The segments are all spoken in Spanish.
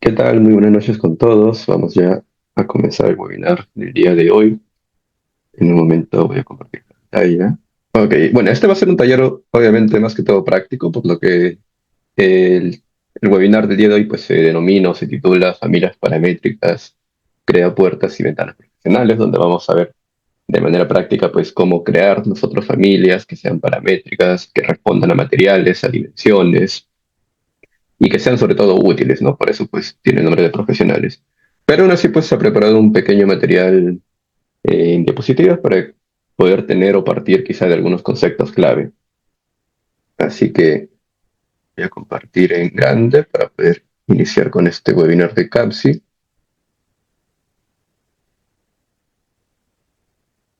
¿Qué tal? Muy buenas noches con todos. Vamos ya a comenzar el webinar del día de hoy. En un momento voy a compartir pantalla. Ok, bueno, este va a ser un taller obviamente más que todo práctico, por lo que el, el webinar del día de hoy pues se denomina o se titula Familias Paramétricas, crea puertas y ventanas profesionales, donde vamos a ver de manera práctica pues cómo crear nosotros familias que sean paramétricas, que respondan a materiales, a dimensiones y que sean sobre todo útiles, ¿no? Por eso pues tiene el nombre de profesionales. Pero aún así pues se ha preparado un pequeño material en diapositivas para poder tener o partir quizá de algunos conceptos clave. Así que voy a compartir en grande para poder iniciar con este webinar de CAPSI.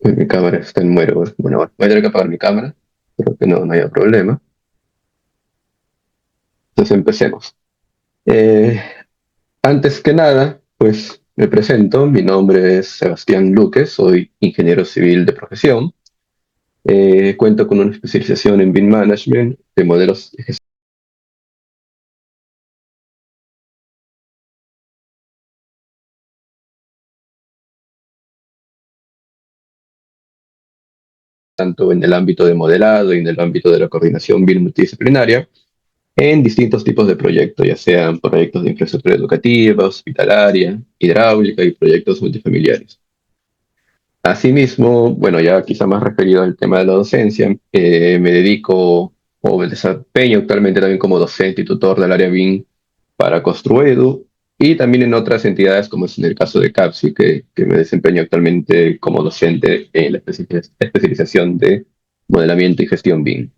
Mi cámara está en muero. Bueno, voy a tener que apagar mi cámara. Creo que no haya problema. Entonces empecemos. Eh, Antes que nada, pues me presento. Mi nombre es Sebastián Luque, soy ingeniero civil de profesión. Cuento con una especialización en BIM Management, de modelos de gestión, tanto en el ámbito de modelado y en el ámbito de la coordinación BIM multidisciplinaria, en distintos tipos de proyectos, ya sean proyectos de infraestructura educativa, hospitalaria, hidráulica y proyectos multifamiliares. Asimismo, bueno, ya quizá más referido al tema de la docencia, me dedico o me desempeño actualmente también como docente y tutor del área BIM para Construedu y también en otras entidades como es en el caso de CAPSI, que me desempeño actualmente como docente en la especialización de modelamiento y gestión BIM.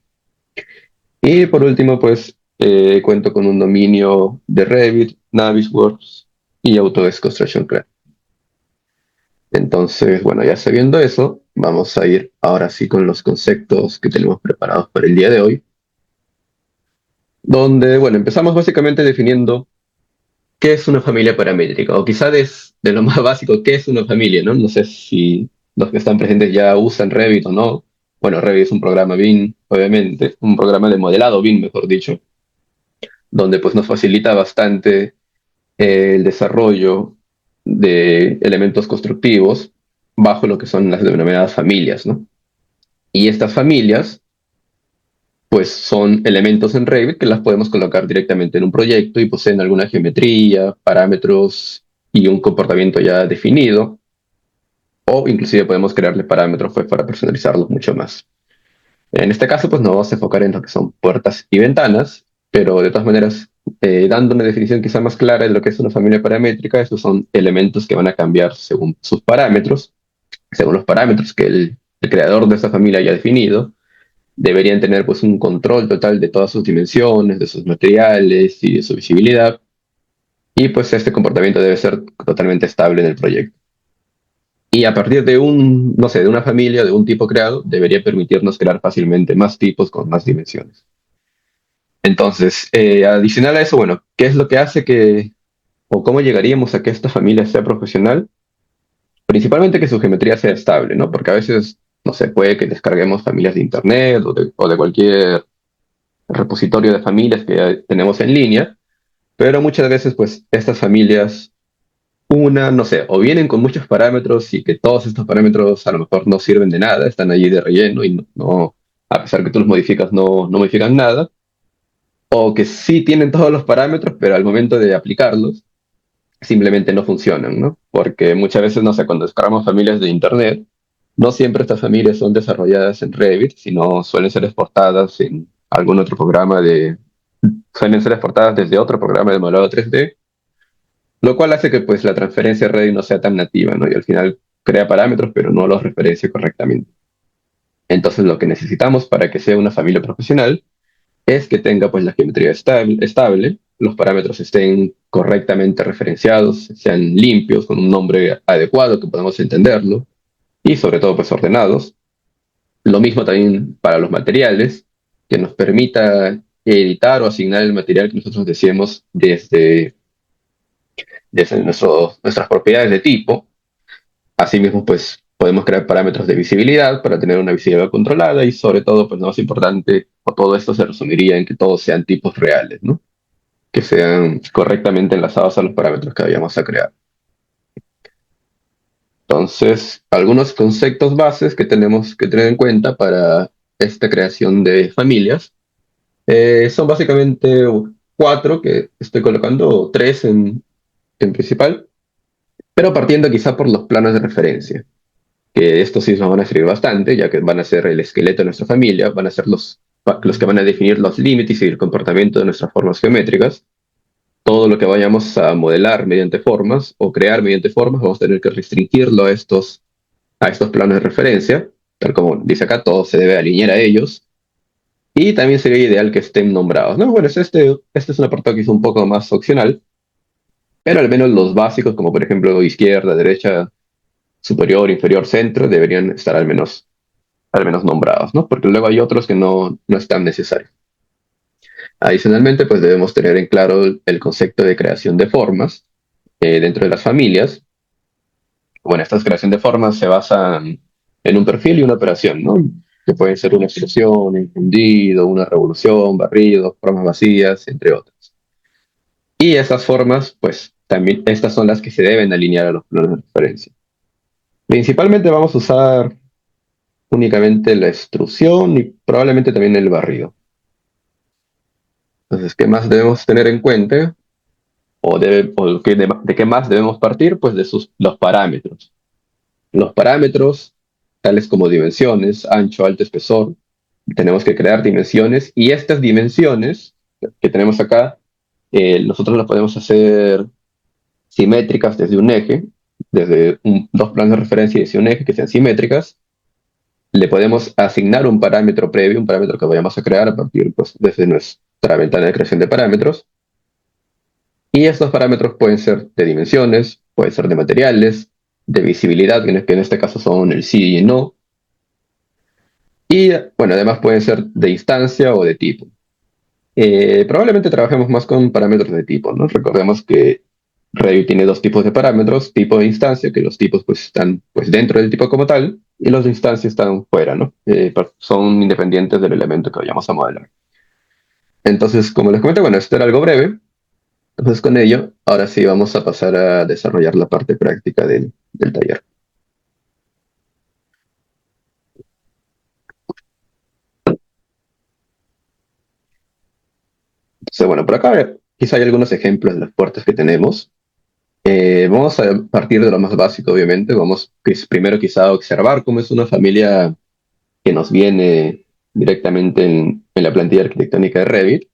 Y por último, pues cuento con un dominio de Revit, Navisworks y Autodesk Construction Cloud. Entonces, bueno, ya sabiendo eso, vamos a ir ahora sí con los conceptos que tenemos preparados para el día de hoy, donde, bueno, empezamos básicamente definiendo qué es una familia paramétrica, o quizá de lo más básico, qué es una familia, ¿no? No sé si los que están presentes ya usan Revit o no. Bueno, Revit es un programa BIM, obviamente, un programa de modelado BIM, mejor dicho, donde pues nos facilita bastante el desarrollo de elementos constructivos bajo lo que son las denominadas familias, ¿no? Y estas familias, pues son elementos en Revit que las podemos colocar directamente en un proyecto y poseen alguna geometría, parámetros y un comportamiento ya definido, o inclusive podemos crearle parámetros pues, para personalizarlos mucho más. En este caso, pues nos vamos a enfocar en lo que son puertas y ventanas, pero de todas maneras, dando una definición quizá más clara de lo que es una familia paramétrica, estos son elementos que van a cambiar según sus parámetros, según los parámetros que el creador de esta familia haya definido. Deberían tener pues un control total de todas sus dimensiones, de sus materiales y de su visibilidad. Y pues este comportamiento debe ser totalmente estable en el proyecto. Y a partir de no sé, de una familia, de un tipo creado, debería permitirnos crear fácilmente más tipos con más dimensiones. Entonces, adicional a eso, bueno, ¿qué es lo que hace o cómo llegaríamos a que esta familia sea profesional? Principalmente que su geometría sea estable, ¿no? Porque a veces, no sé, puede que descarguemos familias de internet o de cualquier repositorio de familias que ya tenemos en línea, pero muchas veces pues estas familias, no sé, o vienen con muchos parámetros y que todos estos parámetros a lo mejor no sirven de nada, están allí de relleno y a pesar que tú los modificas, no modifican nada, o que sí tienen todos los parámetros, pero al momento de aplicarlos simplemente no funcionan, ¿no? Porque muchas veces, no sé, cuando descargamos familias de internet, no siempre estas familias son desarrolladas en Revit, sino suelen ser exportadas en algún otro programa suelen ser exportadas desde otro programa de modelado 3D, lo cual hace que pues la transferencia a Revit no sea tan nativa, ¿no? Y al final crea parámetros, pero no los referencia correctamente. Entonces lo que necesitamos para que sea una familia profesional es que tenga pues la geometría estable, los parámetros estén correctamente referenciados, sean limpios, con un nombre adecuado, que podamos entenderlo, y sobre todo pues ordenados. Lo mismo también para los materiales, que nos permita editar o asignar el material que nosotros deseemos desde nuestras propiedades de tipo. Asimismo, pues podemos crear parámetros de visibilidad para tener una visibilidad controlada y sobre todo, pues lo más importante, o todo esto se resumiría en que todos sean tipos reales, ¿no? que sean correctamente enlazados a los parámetros que vayamos a crear. Entonces, algunos conceptos bases que tenemos que tener en cuenta para esta creación de familias son básicamente cuatro que estoy colocando, o tres en principal, pero partiendo quizá por los planos de referencia, que estos sí nos van a servir bastante, ya que van a ser el esqueleto de nuestra familia, van a ser los que van a definir los límites y el comportamiento de nuestras formas geométricas. Todo lo que vayamos a modelar mediante formas o crear mediante formas, vamos a tener que restringirlo a estos planos de referencia, tal como dice acá, todo se debe alinear a ellos. Y también sería ideal que estén nombrados, ¿no? Bueno, este es un apartado que es un poco más opcional, pero al menos los básicos, como por ejemplo izquierda, derecha, superior, inferior, centro, deberían estar al menos nombrados, ¿no? Porque luego hay otros que no es tan necesario. Adicionalmente, pues debemos tener en claro el concepto de creación de formas dentro de las familias. Bueno, estas creación de formas se basan en un perfil y una operación, ¿no? Que pueden ser una extrusión, un fundido, una revolución, barrido, formas vacías, entre otras. Y esas formas, pues también estas son las que se deben alinear a los planos de referencia. Principalmente vamos a usar únicamente la extrusión y probablemente también el barrido. Entonces, ¿qué más debemos tener en cuenta? ¿De qué más debemos partir? Pues de los parámetros. Los parámetros, tales como dimensiones, ancho, alto, espesor, tenemos que crear dimensiones y estas dimensiones que tenemos acá, nosotros las podemos hacer simétricas desde un eje, dos planos de referencia y desde un eje que sean simétricas. Le podemos asignar un parámetro previo, un parámetro que vayamos a crear a partir, pues, desde nuestra ventana de creación de parámetros. Y estos parámetros pueden ser de dimensiones, pueden ser de materiales, de visibilidad, que en este caso son el sí y el no. Y bueno, además pueden ser de instancia o de tipo. Probablemente trabajemos más con parámetros de tipo, ¿no? Recordemos que Revit tiene dos tipos de parámetros, tipo de instancia, que los tipos pues están pues dentro del tipo como tal, y los de instancia están fuera, ¿no? Son independientes del elemento que vayamos a modelar. Entonces, como les comenté, bueno, esto era algo breve. Entonces, con ello, ahora sí vamos a pasar a desarrollar la parte práctica del taller. Entonces, bueno, por acá quizá hay algunos ejemplos de las puertas que tenemos. Vamos a partir de lo más básico, obviamente. Vamos primero quizá a observar cómo es una familia que nos viene directamente en la plantilla arquitectónica de Revit.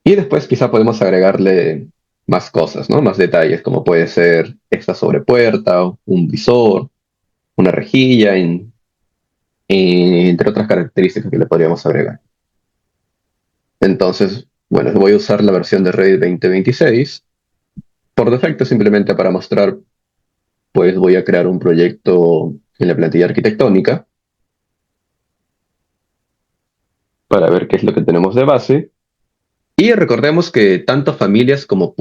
Y después quizá podemos agregarle más cosas, ¿no? Más detalles, como puede ser esta sobrepuerta, un visor, una rejilla, entre otras características que le podríamos agregar. Entonces, bueno, voy a usar la versión de Revit 2026. Por defecto, simplemente para mostrar, pues voy a crear un proyecto en la plantilla arquitectónica para ver qué es lo que tenemos de base. Y recordemos que tanto familias como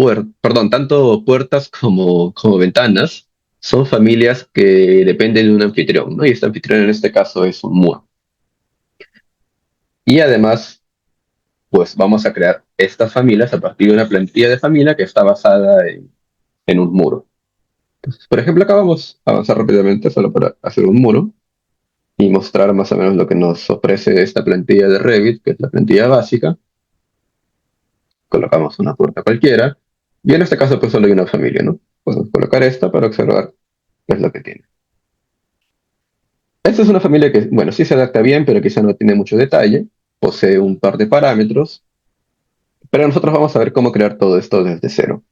tanto puertas como ventanas son familias que dependen de un anfitrión, ¿no? Y este anfitrión en este caso es un muro. Y además, pues vamos a crear estas familias a partir de una plantilla de familia que está basada en un muro. Entonces, por ejemplo, acá vamos a avanzar rápidamente solo para hacer un muro y mostrar más o menos lo que nos ofrece esta plantilla de Revit, que es la plantilla básica. Colocamos una puerta cualquiera, y en este caso pues solo hay una familia, ¿no? Podemos colocar esta para observar qué es lo que tiene. Esta es una familia que, bueno, sí se adapta bien, pero quizá no tiene mucho detalle, posee un par de parámetros, pero nosotros vamos a ver cómo crear todo esto desde cero.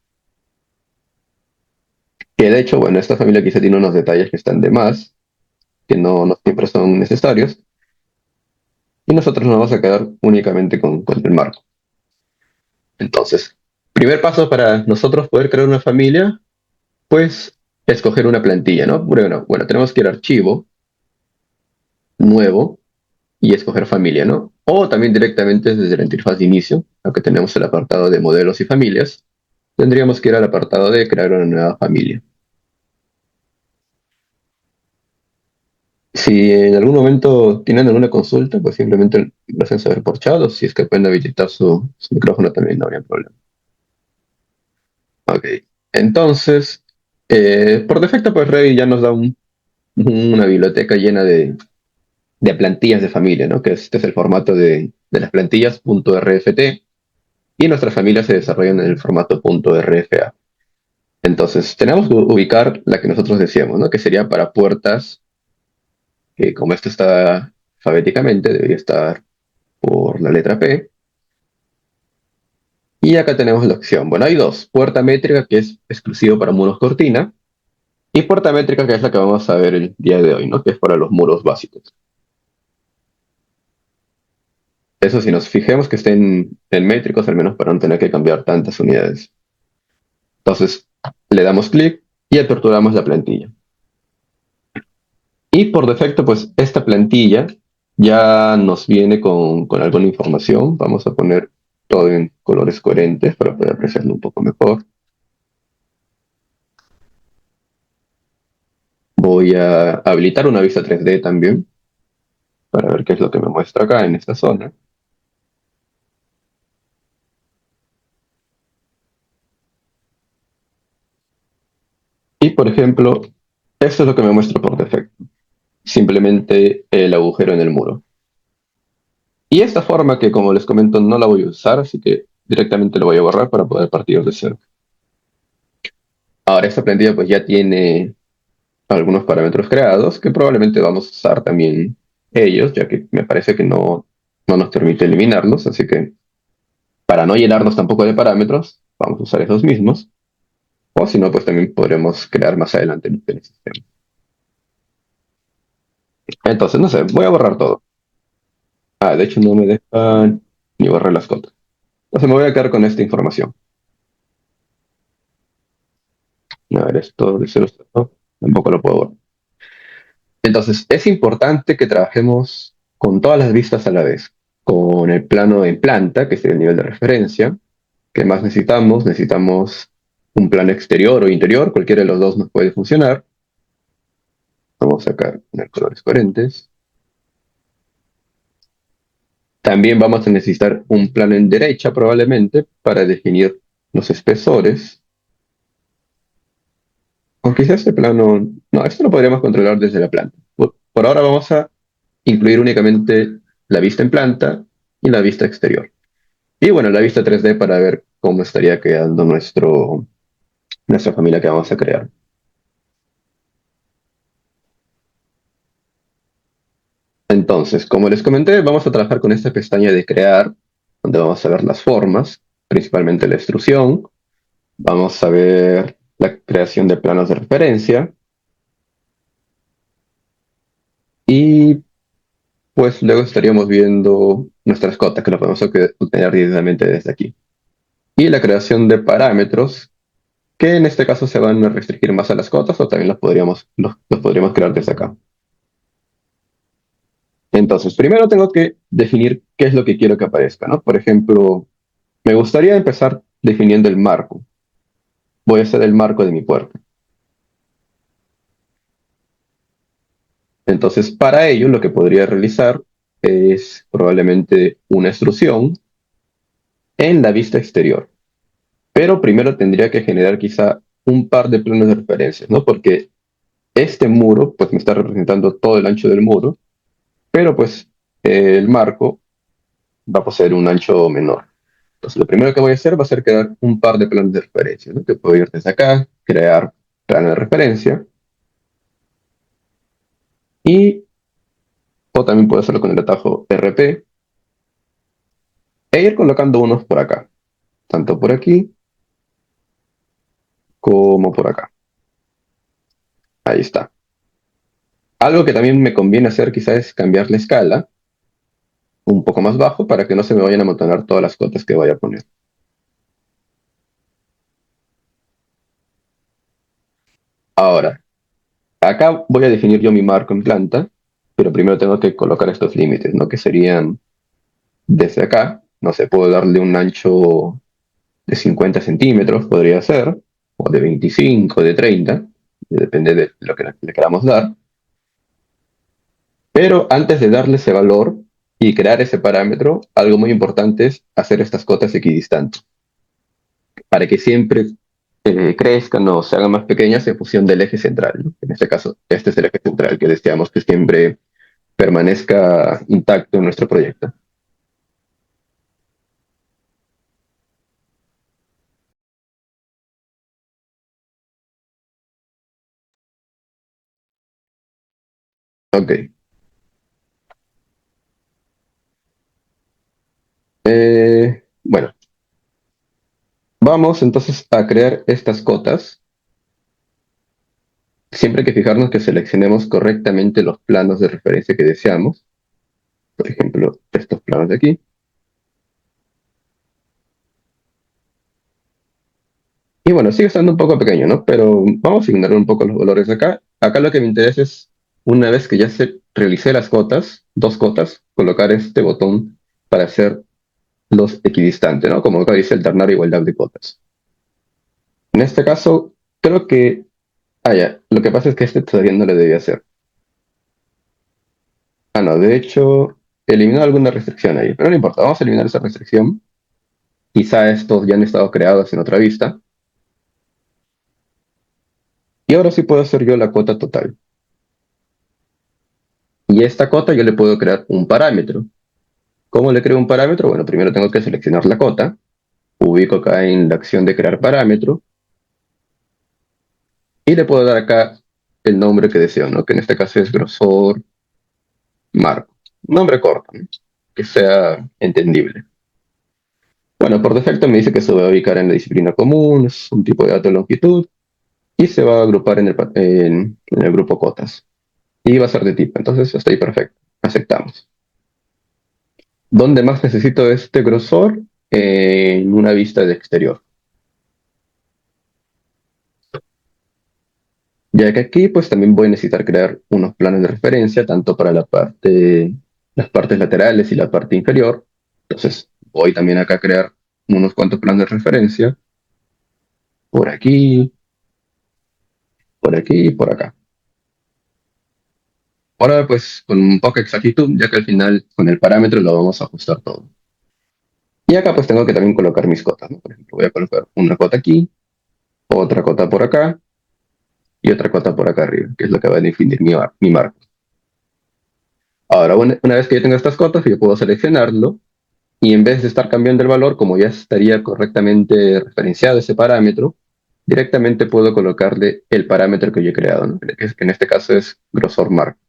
Que de hecho, bueno, esta familia quizá tiene unos detalles que están de más, que no siempre son necesarios, y nosotros nos vamos a quedar únicamente con el marco. Entonces, primer paso para nosotros poder crear una familia, pues escoger una plantilla, ¿no? Bueno, tenemos que ir a archivo, nuevo, y escoger familia, ¿no? O también directamente desde la interfaz de inicio, aunque tenemos el apartado de modelos y familias, tendríamos que ir al apartado de crear una nueva familia. Si en algún momento tienen alguna consulta, pues simplemente lo hacen saber por chat o si es que pueden habilitar su micrófono también no habría problema. Ok. Entonces, por defecto, pues Revit ya nos da una biblioteca llena de plantillas de familia, ¿no? Que este es el formato de las plantillas .rft y nuestras familias se desarrollan en el formato .rfa. Entonces, tenemos que ubicar la que nosotros decíamos, ¿no? Que sería para puertas, que como esto está alfabéticamente, debería estar por la letra P. Y acá tenemos la opción. Bueno, hay dos. Puerta métrica, que es exclusivo para muros cortina, y puerta métrica, que es la que vamos a ver el día de hoy, ¿no? Que es para los muros básicos. Eso si nos fijemos que estén en métricos, al menos para no tener que cambiar tantas unidades. Entonces, le damos clic y aperturamos la plantilla. Y por defecto, pues esta plantilla ya nos viene con alguna información. Vamos a poner todo en colores coherentes para poder apreciarlo un poco mejor. Voy a habilitar una vista 3D también para ver qué es lo que me muestra acá en esta zona. Y por ejemplo, esto es lo que me muestra por defecto. Simplemente el agujero en el muro. Y esta forma que, como les comento, no la voy a usar, así que directamente lo voy a borrar para poder partir de cero. Ahora, esta plantilla pues ya tiene algunos parámetros creados que probablemente vamos a usar también ellos, ya que me parece que no nos permite eliminarlos, así que para no llenarnos tampoco de parámetros, vamos a usar esos mismos, o si no, pues también podremos crear más adelante en el sistema. Entonces, no sé, voy a borrar todo. Ah, de hecho no me dejan ni borrar las cotas. Entonces me voy a quedar con esta información. A ver, esto de cero, no, tampoco lo puedo borrar. Entonces, es importante que trabajemos con todas las vistas a la vez. Con el plano en planta, que es el nivel de referencia. ¿Qué más necesitamos? Necesitamos un plano exterior o interior, cualquiera de los dos nos puede funcionar. Vamos a sacar poner colores coherentes. También vamos a necesitar un plano en derecha probablemente para definir los espesores. Aunque quizás este plano, no, esto lo podríamos controlar desde la planta. Por ahora vamos a incluir únicamente la vista en planta y la vista exterior. Y bueno, la vista 3D para ver cómo estaría quedando nuestra familia que vamos a crear. Entonces, como les comenté, vamos a trabajar con esta pestaña de crear, donde vamos a ver las formas, principalmente la extrusión. Vamos a ver la creación de planos de referencia y pues luego estaríamos viendo nuestras cotas que lo podemos obtener directamente desde aquí. Y la creación de parámetros, que en este caso se van a restringir más a las cotas o también los podríamos crear desde acá. Entonces, primero tengo que definir qué es lo que quiero que aparezca, ¿no? Por ejemplo, me gustaría empezar definiendo el marco. Voy a hacer el marco de mi puerta. Entonces, para ello, lo que podría realizar es probablemente una extrusión en la vista exterior. Pero primero tendría que generar quizá un par de planos de referencia, ¿no? Porque este muro, pues me está representando todo el ancho del muro, pero pues el marco va a poseer un ancho menor. Entonces, lo primero que voy a hacer va a ser crear un par de planos de referencia, ¿no? Que puedo ir desde acá, crear plano de referencia, y o también puedo hacerlo con el atajo RP, e ir colocando unos por acá, tanto por aquí como por acá. Ahí está. Algo que también me conviene hacer quizás es cambiar la escala un poco más bajo para que no se me vayan a amontonar todas las cotas que vaya a poner. Ahora, acá voy a definir yo mi marco en planta, pero primero tengo que colocar estos límites, ¿no? Que serían desde acá, no sé, puedo darle un ancho de 50 centímetros, podría ser, o de 25, de 30, depende de lo que le queramos dar. Pero antes de darle ese valor y crear ese parámetro, algo muy importante es hacer estas cotas equidistantes, para que siempre crezcan o se hagan más pequeñas en función del eje central, ¿no? En este caso, este es el eje central que deseamos que siempre permanezca intacto en nuestro proyecto. Ok. Bueno, vamos entonces a crear estas cotas. Siempre hay que fijarnos que seleccionemos correctamente los planos de referencia que deseamos. Por ejemplo, estos planos de aquí. Y bueno, sigue estando un poco pequeño, ¿no? Pero vamos a ignorar un poco los valores de acá. Acá lo que me interesa es, una vez que ya se realicé las cotas, dos cotas, colocar este botón para hacer los equidistantes, ¿no? Como acá dice alternar igualdad de cotas. En este caso, creo que... Ah, ya. Lo que pasa es que este todavía no lo debía hacer. Ah, no. De hecho, eliminó alguna restricción ahí. Pero no importa. Vamos a eliminar esa restricción. Quizá estos ya han estado creados en otra vista. Y ahora sí puedo hacer yo la cota total. Y esta cota yo le puedo crear un parámetro. ¿Cómo le creo un parámetro? Bueno, primero tengo que seleccionar la cota. Ubico acá en la acción de crear parámetro. Y le puedo dar acá el nombre que deseo, ¿no? Que en este caso es grosor marco. Nombre corto, ¿no? Que sea entendible. Bueno, por defecto me dice que se va a ubicar en la disciplina común, es un tipo de dato de longitud, y se va a agrupar en el grupo cotas. Y va a ser de tipo, entonces está ahí perfecto. Aceptamos. ¿Dónde más necesito este grosor? En una vista de exterior. Ya que aquí pues también voy a necesitar crear unos planos de referencia, tanto para las partes laterales y la parte inferior. Entonces voy también acá a crear unos cuantos planos de referencia, por aquí, por aquí y por acá. Ahora pues con poca exactitud, ya que al final con el parámetro lo vamos a ajustar todo. Y acá pues tengo que también colocar mis cotas, ¿no? Por ejemplo, voy a colocar una cota aquí, otra cota por acá y otra cota por acá arriba, que es lo que va a definir mi marco. Ahora, una vez que yo tengo estas cotas, yo puedo seleccionarlo y en vez de estar cambiando el valor, como ya estaría correctamente referenciado ese parámetro, directamente puedo colocarle el parámetro que yo he creado, ¿no? Que en este caso es grosor marco.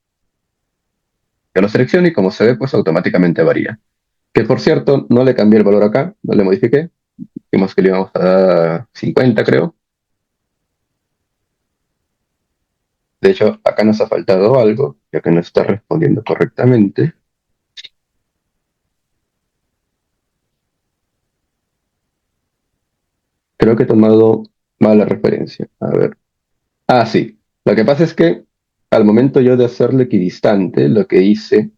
Yo lo selecciono y como se ve, pues automáticamente varía. Que por cierto, no le cambié el valor acá, no le modifiqué. Dijimos que le íbamos a dar 50, creo. De hecho, acá nos ha faltado algo, ya que no está respondiendo correctamente. Creo que he tomado mala referencia. A ver. Ah, sí. Lo que pasa es que al momento yo de hacerle equidistante, lo que hice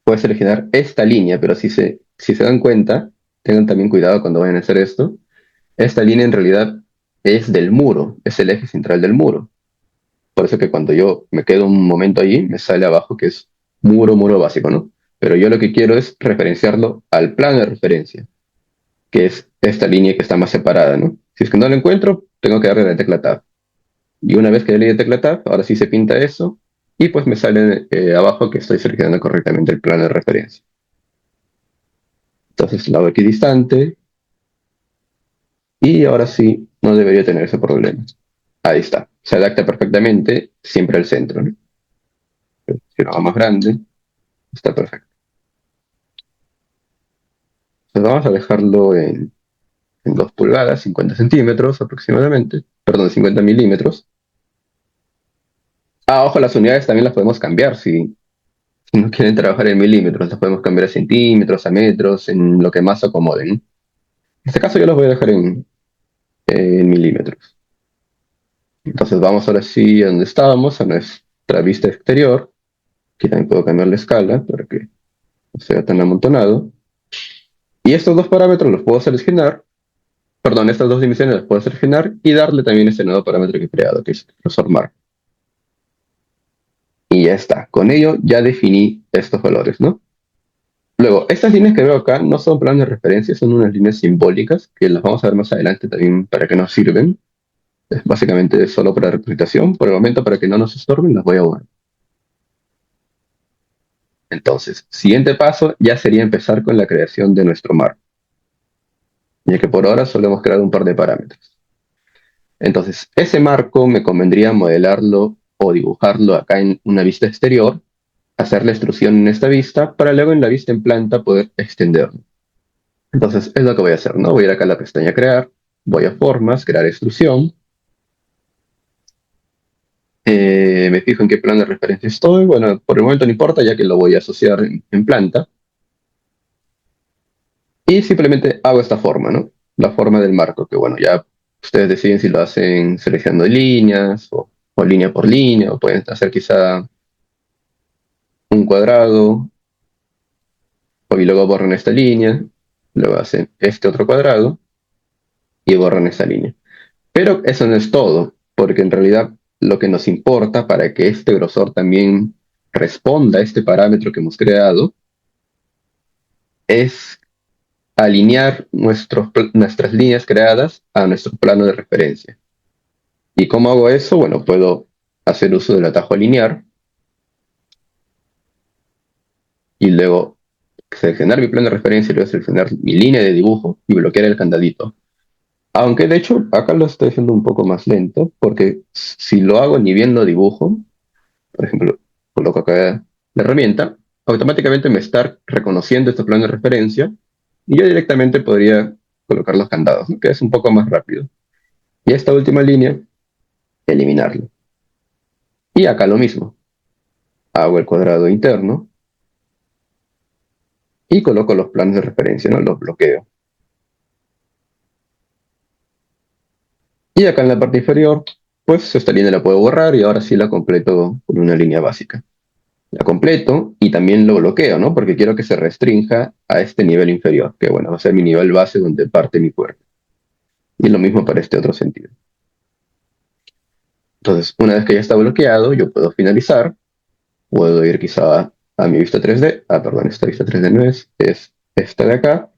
fue seleccionar esta línea, pero si se dan cuenta, tengan también cuidado cuando vayan a hacer esto. Esta línea en realidad es del muro, es el eje central del muro. Por eso que cuando yo me quedo un momento ahí, me sale abajo que es muro, muro básico, ¿no? Pero yo lo que quiero es referenciarlo al plano de referencia, que es esta línea que está más separada, ¿no? Si es que no lo encuentro, tengo que darle la tecla Tab. Y una vez que le di la tecla Tab, ahora sí se pinta eso, y pues me sale abajo que estoy seleccionando correctamente el plano de referencia. Entonces lo hago equidistante, y ahora sí no debería tener ese problema. Ahí está, se adapta perfectamente siempre al centro, ¿no? Si lo hago más grande, está perfecto. Entonces vamos a dejarlo en 2 pulgadas, 50 centímetros aproximadamente, perdón, 50 milímetros. Ah, ojo, las unidades también las podemos cambiar si no quieren trabajar en milímetros, las podemos cambiar a centímetros, a metros, en lo que más acomoden. En este caso yo los voy a dejar en milímetros. Entonces vamos ahora sí a donde estábamos, a nuestra vista exterior, que también puedo cambiar la escala para que no sea tan amontonado. Y estos dos parámetros los puedo seleccionar, perdón, estas dos dimensiones las puedo seleccionar y darle también este nuevo parámetro que he creado, que es transformar. Y ya está. Con ello ya definí estos valores, ¿no? Luego, estas líneas que veo acá no son planos de referencia, son unas líneas simbólicas que las vamos a ver más adelante también para qué nos sirven. Es básicamente solo para representación. Por el momento, para que no nos estorben, las voy a borrar. Entonces, siguiente paso ya sería empezar con la creación de nuestro marco, ya que por ahora solo hemos creado un par de parámetros. Entonces, ese marco me convendría modelarlo o dibujarlo acá en una vista exterior, hacer la extrusión en esta vista, para luego en la vista en planta poder extenderlo. Entonces, es lo que voy a hacer, ¿no? Voy a ir acá a la pestaña Crear, voy a Formas, Crear Extrusión, me fijo en qué plano de referencia estoy, bueno, por el momento no importa, ya que lo voy a asociar en planta, y simplemente hago esta forma, ¿no? La forma del marco, que bueno, ya ustedes deciden si lo hacen seleccionando líneas o línea por línea, o pueden hacer quizá un cuadrado, y luego borran esta línea, luego hacen este otro cuadrado y borran esa línea. Pero eso no es todo, porque en realidad lo que nos importa para que este grosor también responda a este parámetro que hemos creado es alinear nuestras líneas creadas a nuestro plano de referencia. ¿Y cómo hago eso? Bueno, puedo hacer uso del atajo alinear y luego seleccionar mi plano de referencia y luego seleccionar mi línea de dibujo y bloquear el candadito. Aunque de hecho acá lo estoy haciendo un poco más lento, porque si lo hago ni bien lo dibujo, por ejemplo, coloco acá la herramienta, automáticamente me está reconociendo este plano de referencia y yo directamente podría colocar los candados, ¿no? Que es un poco más rápido. Y esta última línea, eliminarla. Y acá lo mismo, hago el cuadrado interno y coloco los planos de referencia, ¿no? Los bloqueo. Y acá en la parte inferior, pues esta línea la puedo borrar y ahora sí la completo con una línea básica. La completo y también lo bloqueo, ¿no? Porque quiero que se restrinja a este nivel inferior, que bueno, va a ser mi nivel base donde parte mi cuerpo. Y lo mismo para este otro sentido. Entonces, una vez que ya está bloqueado, yo puedo finalizar, puedo ir quizá a mi vista 3D, perdón, esta vista 3D no es esta de acá,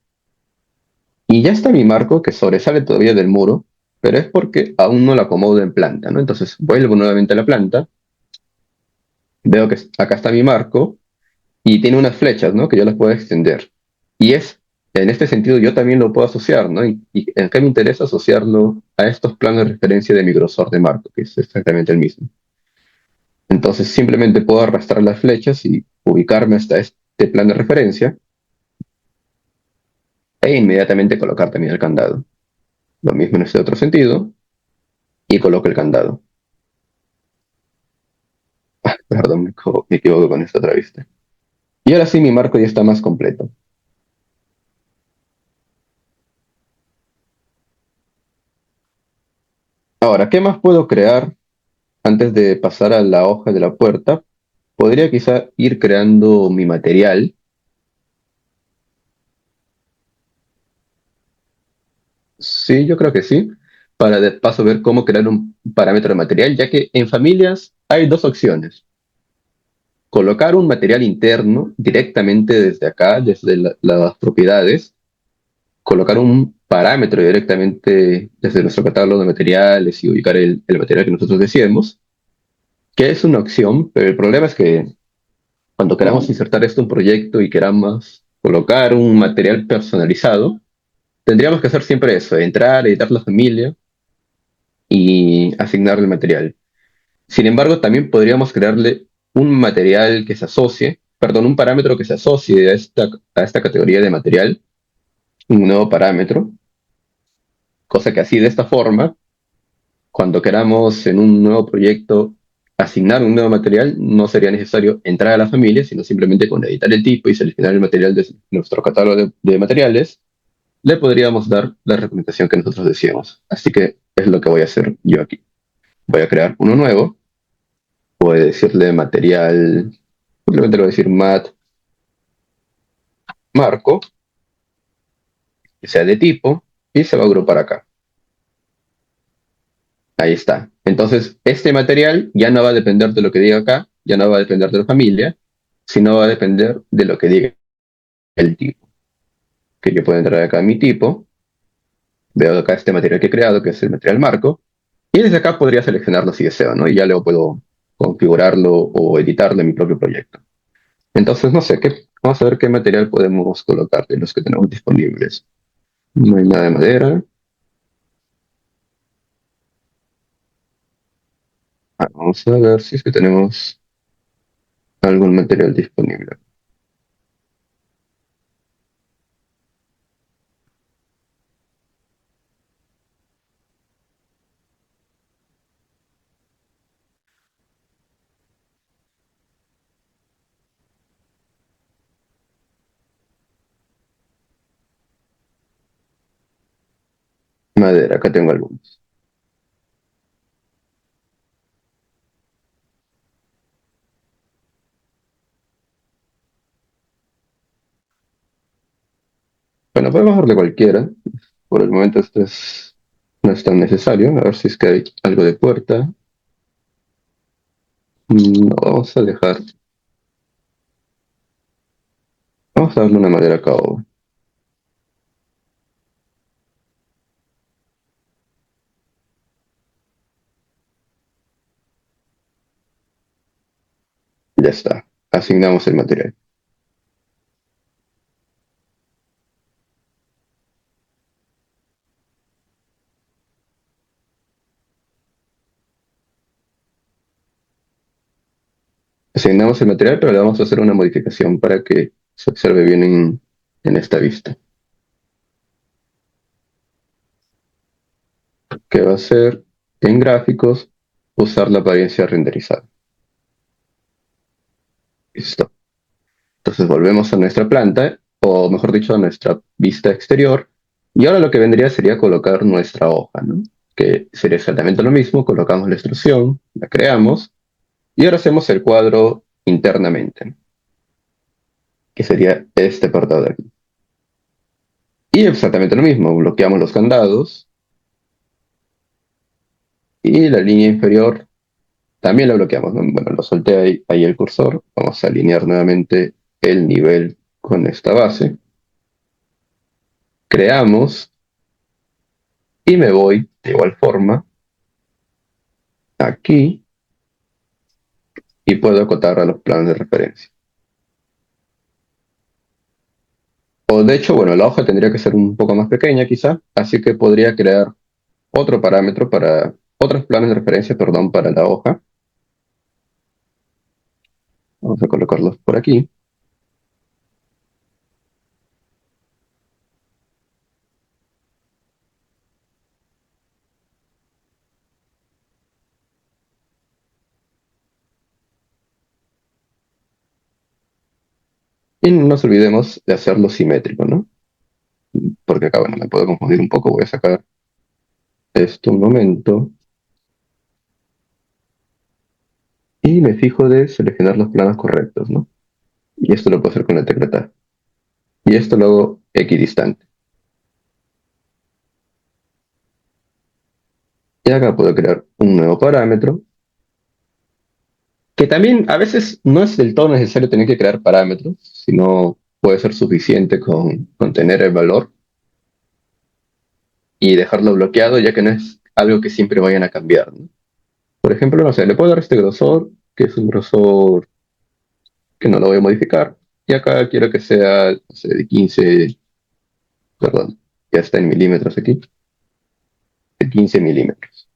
y ya está mi marco que sobresale todavía del muro, pero es porque aún no lo acomodo en planta, ¿no? Entonces, vuelvo nuevamente a la planta, veo que acá está mi marco, y tiene unas flechas, ¿no? Que yo las puedo extender. Y en este sentido, yo también lo puedo asociar, ¿no? Y en qué me interesa asociarlo a estos planos de referencia de mi grosor de marco, que es exactamente el mismo. Entonces, simplemente puedo arrastrar las flechas y ubicarme hasta este plano de referencia e inmediatamente colocar también el candado. Lo mismo en este otro sentido, y coloco el candado. Perdón, me equivoco con esta otra vista. Y ahora sí, mi marco ya está más completo. Ahora, ¿qué más puedo crear antes de pasar a la hoja de la puerta? Podría quizá ir creando mi material. Sí, yo creo que sí. Para de paso ver cómo crear un parámetro de material, ya que en familias hay dos opciones. Colocar un material interno directamente desde acá, desde las propiedades, colocar un parámetro directamente desde nuestro catálogo de materiales y ubicar el material que nosotros deseemos, que es una opción, pero el problema es que cuando queramos insertar esto en un proyecto y queramos colocar un material personalizado, tendríamos que hacer siempre eso, entrar, editar la familia y asignar el material. Sin embargo, también podríamos crearle un material que se asocie, perdón, un parámetro que se asocie a esta categoría de material, un nuevo parámetro, cosa que así de esta forma, cuando queramos en un nuevo proyecto asignar un nuevo material, no sería necesario entrar a la familia, sino simplemente con editar el tipo y seleccionar el material de nuestro catálogo de materiales, le podríamos dar la representación que nosotros decíamos. Así que es lo que voy a hacer yo aquí. Voy a crear uno nuevo, voy a decirle material, simplemente le voy a decir mat marco, que sea de tipo, y se va a agrupar acá. Ahí está. Entonces, este material ya no va a depender de lo que diga acá, ya no va a depender de la familia, sino va a depender de lo que diga el tipo. Que yo puedo entrar acá a mi tipo, veo acá este material que he creado, que es el material marco, y desde acá podría seleccionarlo si deseo, ¿no? Y ya luego puedo configurarlo o editarlo en mi propio proyecto. Entonces, no sé, vamos a ver qué material podemos colocar de los que tenemos disponibles. No hay nada de madera. Vamos a ver si es que tenemos algún material disponible. Madera, acá tengo algunos. Bueno, podemos darle cualquiera. Por el momento no es tan necesario. A ver si es que hay algo de puerta. No, vamos a darle una madera a cabo. Ya está. Asignamos el material. Asignamos el material, pero le vamos a hacer una modificación para que se observe bien en esta vista. Que va a ser en gráficos usar la apariencia renderizada. Listo. Entonces volvemos a nuestra planta, o mejor dicho, a nuestra vista exterior. Y ahora lo que vendría sería colocar nuestra hoja, ¿no? Que sería exactamente lo mismo. Colocamos la extrusión, la creamos, y ahora hacemos el cuadro internamente, ¿no? Que sería este apartado de aquí. Y exactamente lo mismo. Bloqueamos los candados y la línea inferior también la bloqueamos, ¿no? Bueno, lo solté ahí el cursor. Vamos a alinear nuevamente el nivel con esta base. Creamos y me voy de igual forma aquí y puedo acotar a los planos de referencia. O de hecho, bueno, la hoja tendría que ser un poco más pequeña quizá, así que podría crear otro parámetro para, otros planos de referencia, perdón, para la hoja. Vamos a colocarlos por aquí. Y no nos olvidemos de hacerlo simétrico, ¿no? Porque acá, bueno, me puedo confundir un poco. Voy a sacar esto un momento y me fijo de seleccionar los planos correctos, ¿no? Y esto lo puedo hacer con la tecla Tab. Y esto lo hago equidistante. Y acá puedo crear un nuevo parámetro, que también a veces no es del todo necesario tener que crear parámetros, sino puede ser suficiente con tener el valor y dejarlo bloqueado, ya que no es algo que siempre vayan a cambiar, ¿no? Por ejemplo, no sé, le puedo dar este grosor, que es un grosor que no lo voy a modificar, y acá quiero que sea, no sé, de 15, perdón, ya está en milímetros aquí, de 15 milímetros,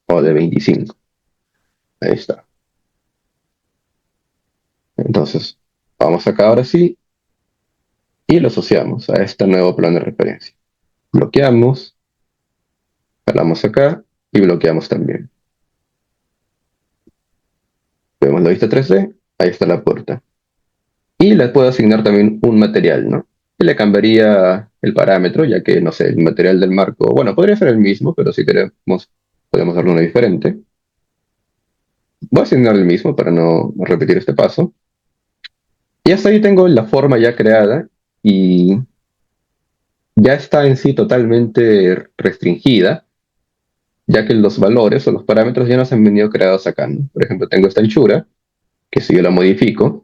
o de 25, ahí está. Entonces, vamos acá ahora sí, y lo asociamos a este nuevo plano de referencia. Bloqueamos, jalamos acá y bloqueamos también. Vemos la vista 3D, ahí está la puerta. Y le puedo asignar también un material, ¿no? Y le cambiaría el parámetro, ya que, no sé, el material del marco, bueno, podría ser el mismo, pero si queremos, podemos darle uno diferente. Voy a asignar el mismo para no repetir este paso. Y hasta ahí tengo la forma ya creada y ya está en sí totalmente restringida, ya que los valores o los parámetros ya nos han venido creados acá, ¿no? Por ejemplo, tengo esta anchura, que si yo la modifico,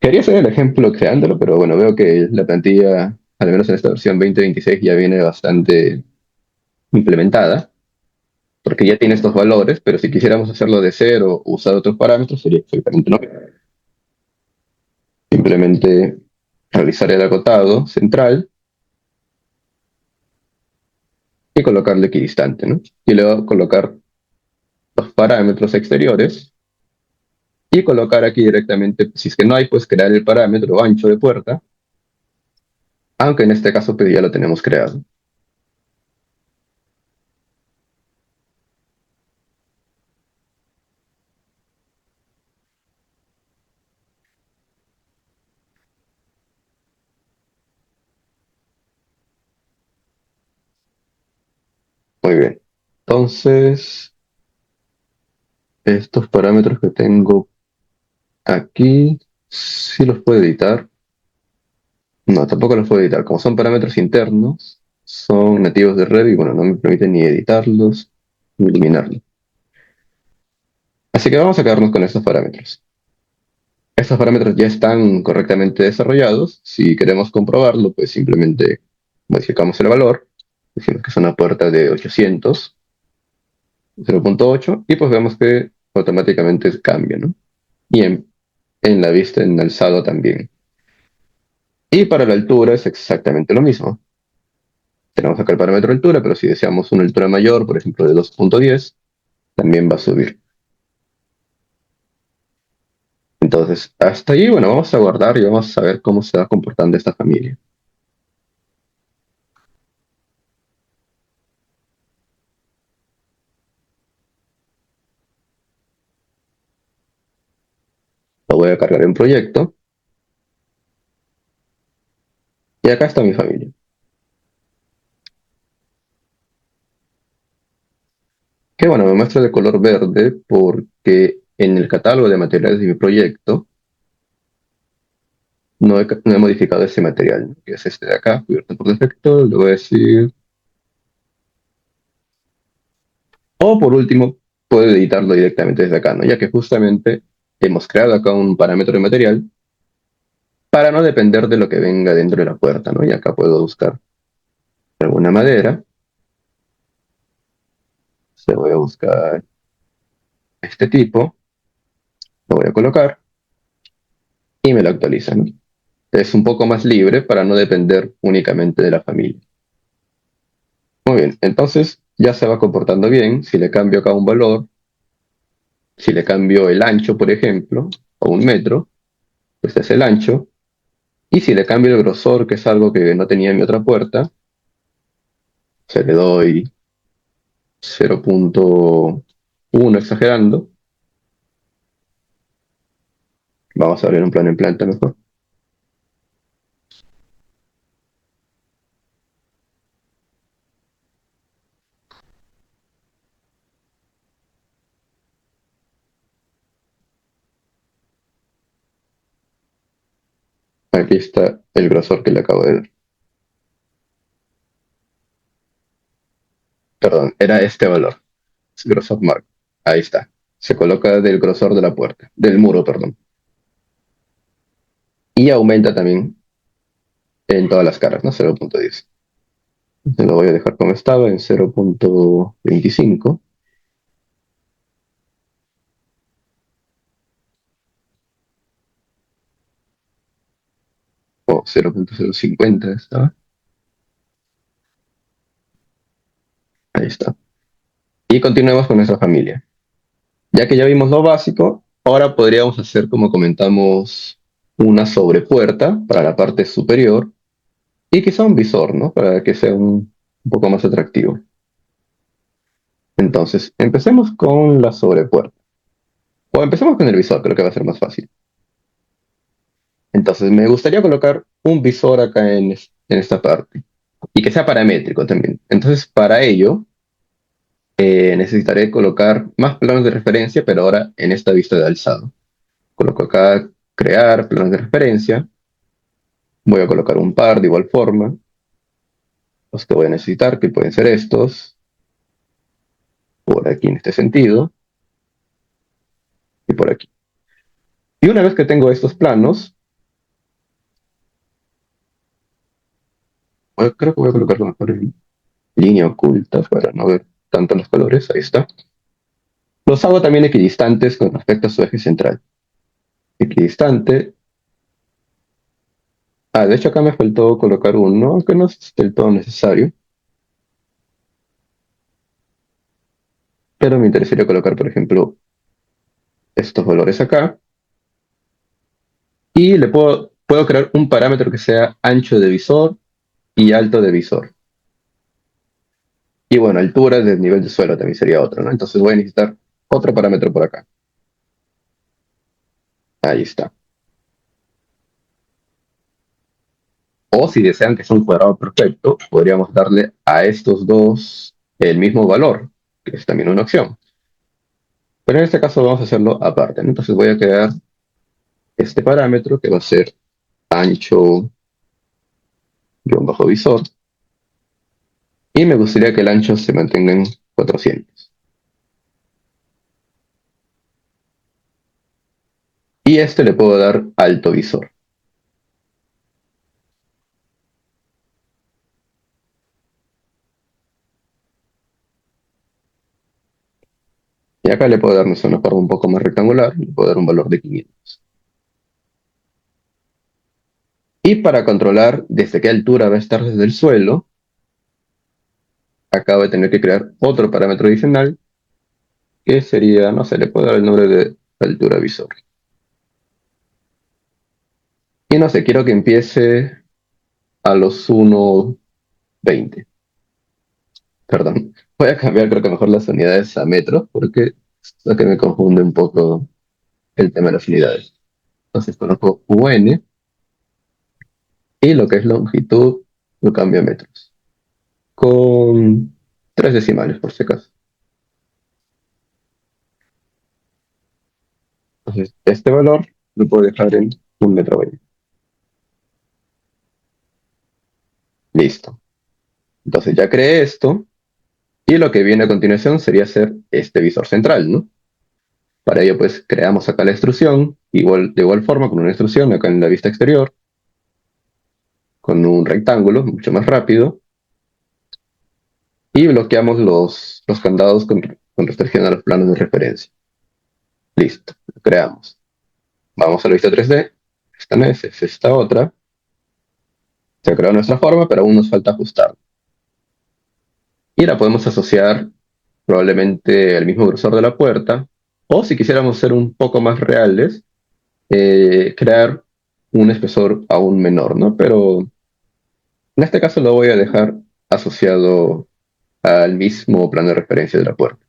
Quería hacer el ejemplo creándolo, pero bueno, veo que la plantilla, al menos en esta versión 2026, ya viene bastante implementada, porque ya tiene estos valores, pero si quisiéramos hacerlo de cero o usar otros parámetros, sería exactamente lo mismo. Simplemente realizar el acotado central y colocarle equidistante, ¿no? Y luego colocar los parámetros exteriores y colocar aquí directamente, si es que no hay, pues crear el parámetro ancho de puerta, aunque en este caso pues ya lo tenemos creado. Muy bien. Entonces, estos parámetros que tengo aquí, sí los puedo editar. No, tampoco los puedo editar. Como son parámetros internos, son nativos de Revit y bueno, no me permiten ni editarlos ni eliminarlos. Así que vamos a quedarnos con estos parámetros. Estos parámetros ya están correctamente desarrollados. Si queremos comprobarlo, pues simplemente modificamos el valor. Decimos que es una puerta de 800, 0.8, y pues vemos que automáticamente cambia, ¿no? Y en la vista en alzado también. Y para la altura es exactamente lo mismo. Tenemos acá el parámetro altura, pero si deseamos una altura mayor, por ejemplo de 2.10, también va a subir. Entonces, hasta allí, bueno, vamos a guardar y vamos a ver cómo se va comportando esta familia. Lo voy a cargar en proyecto y acá está mi familia. Que bueno, me muestra de color verde porque en el catálogo de materiales de mi proyecto no he modificado ese material, ¿no? Que es este de acá, cubierto por defecto, le voy a decir. O por último, puedo editarlo directamente desde acá, ¿no? Ya que justamente hemos creado acá un parámetro de material para no depender de lo que venga dentro de la puerta, ¿no? Y acá puedo buscar alguna madera, se voy a buscar este tipo, lo voy a colocar y me lo actualiza, ¿no? Es un poco más libre para no depender únicamente de la familia. Muy bien, entonces ya se va comportando bien. Si le cambio acá un valor, si le cambio el ancho, por ejemplo, a 1 metro, pues es el ancho. Y si le cambio el grosor, que es algo que no tenía en mi otra puerta, se le doy 0.1 exagerando. Vamos a abrir un plano en planta mejor. Aquí está el grosor que le acabo de dar. Perdón, era este valor. Grosor mark. Ahí está. Se coloca del grosor de la puerta, del muro, perdón. Y aumenta también en todas las caras, ¿no? 0.10. Lo voy a dejar como estaba en 0.25 o 0.050 estaba. Ahí está. Y continuemos con nuestra familia. Ya que ya vimos lo básico, ahora podríamos hacer, como comentamos, una sobrepuerta para la parte superior y quizá un visor, ¿no? Para que sea un poco más atractivo. Entonces, empecemos con la sobrepuerta. O empecemos con el visor, creo que va a ser más fácil. Entonces, me gustaría colocar un visor acá en esta parte y que sea paramétrico también. Entonces, para ello, necesitaré colocar más planos de referencia, pero ahora en esta vista de alzado. Coloco acá crear planos de referencia. Voy a colocar un par de igual forma. Los que voy a necesitar, que pueden ser estos, por aquí en este sentido, y por aquí. Y una vez que tengo estos planos, Creo que voy a colocarlo mejor en línea oculta para no ver tanto los colores. Ahí está. Los hago también equidistantes con respecto a su eje central. Equidistante. Ah, de hecho acá me faltó colocar uno, que no es del todo necesario, pero me interesaría colocar, por ejemplo, estos valores acá. Y puedo crear un parámetro que sea ancho de visor y alto de visor. Y bueno, altura del nivel de suelo también sería otro, ¿no? Entonces voy a necesitar otro parámetro por acá. Ahí está. O si desean que sea un cuadrado perfecto, podríamos darle a estos dos el mismo valor, que es también una opción. Pero en este caso vamos a hacerlo aparte, ¿no? Entonces voy a crear este parámetro que va a ser ancho guión bajo visor. Y me gustaría que el ancho se mantenga en 400. Y este le puedo dar alto visor. Y acá le puedo dar una forma un poco más rectangular, le puedo dar un valor de 500. Y para controlar desde qué altura va a estar desde el suelo, acá voy a tener que crear otro parámetro adicional, que sería, no sé, le puedo dar el nombre de altura visor. Y no sé, quiero que empiece a los 1,20. Perdón, voy a cambiar creo que mejor las unidades a metros, porque es lo que me confunde un poco el tema de las unidades. Entonces coloco UN y lo que es longitud lo cambio a metros, con tres decimales por si acaso. Entonces este valor lo puedo dejar en 1,20 m. Listo. Entonces ya creé esto y lo que viene a continuación sería hacer este visor central, ¿no? Para ello pues creamos acá la extrusión, de igual forma con una extrusión acá en la vista exterior, con un rectángulo mucho más rápido y bloqueamos los candados con restricción a los planos de referencia. Listo, lo creamos. Vamos a la vista 3D. Esta no es esta otra. Se creó nuestra forma, pero aún nos falta ajustar. Y la podemos asociar probablemente al mismo grosor de la puerta. O si quisiéramos ser un poco más reales, crear un espesor aún menor, ¿no? Pero en este caso lo voy a dejar asociado al mismo plano de referencia de la puerta.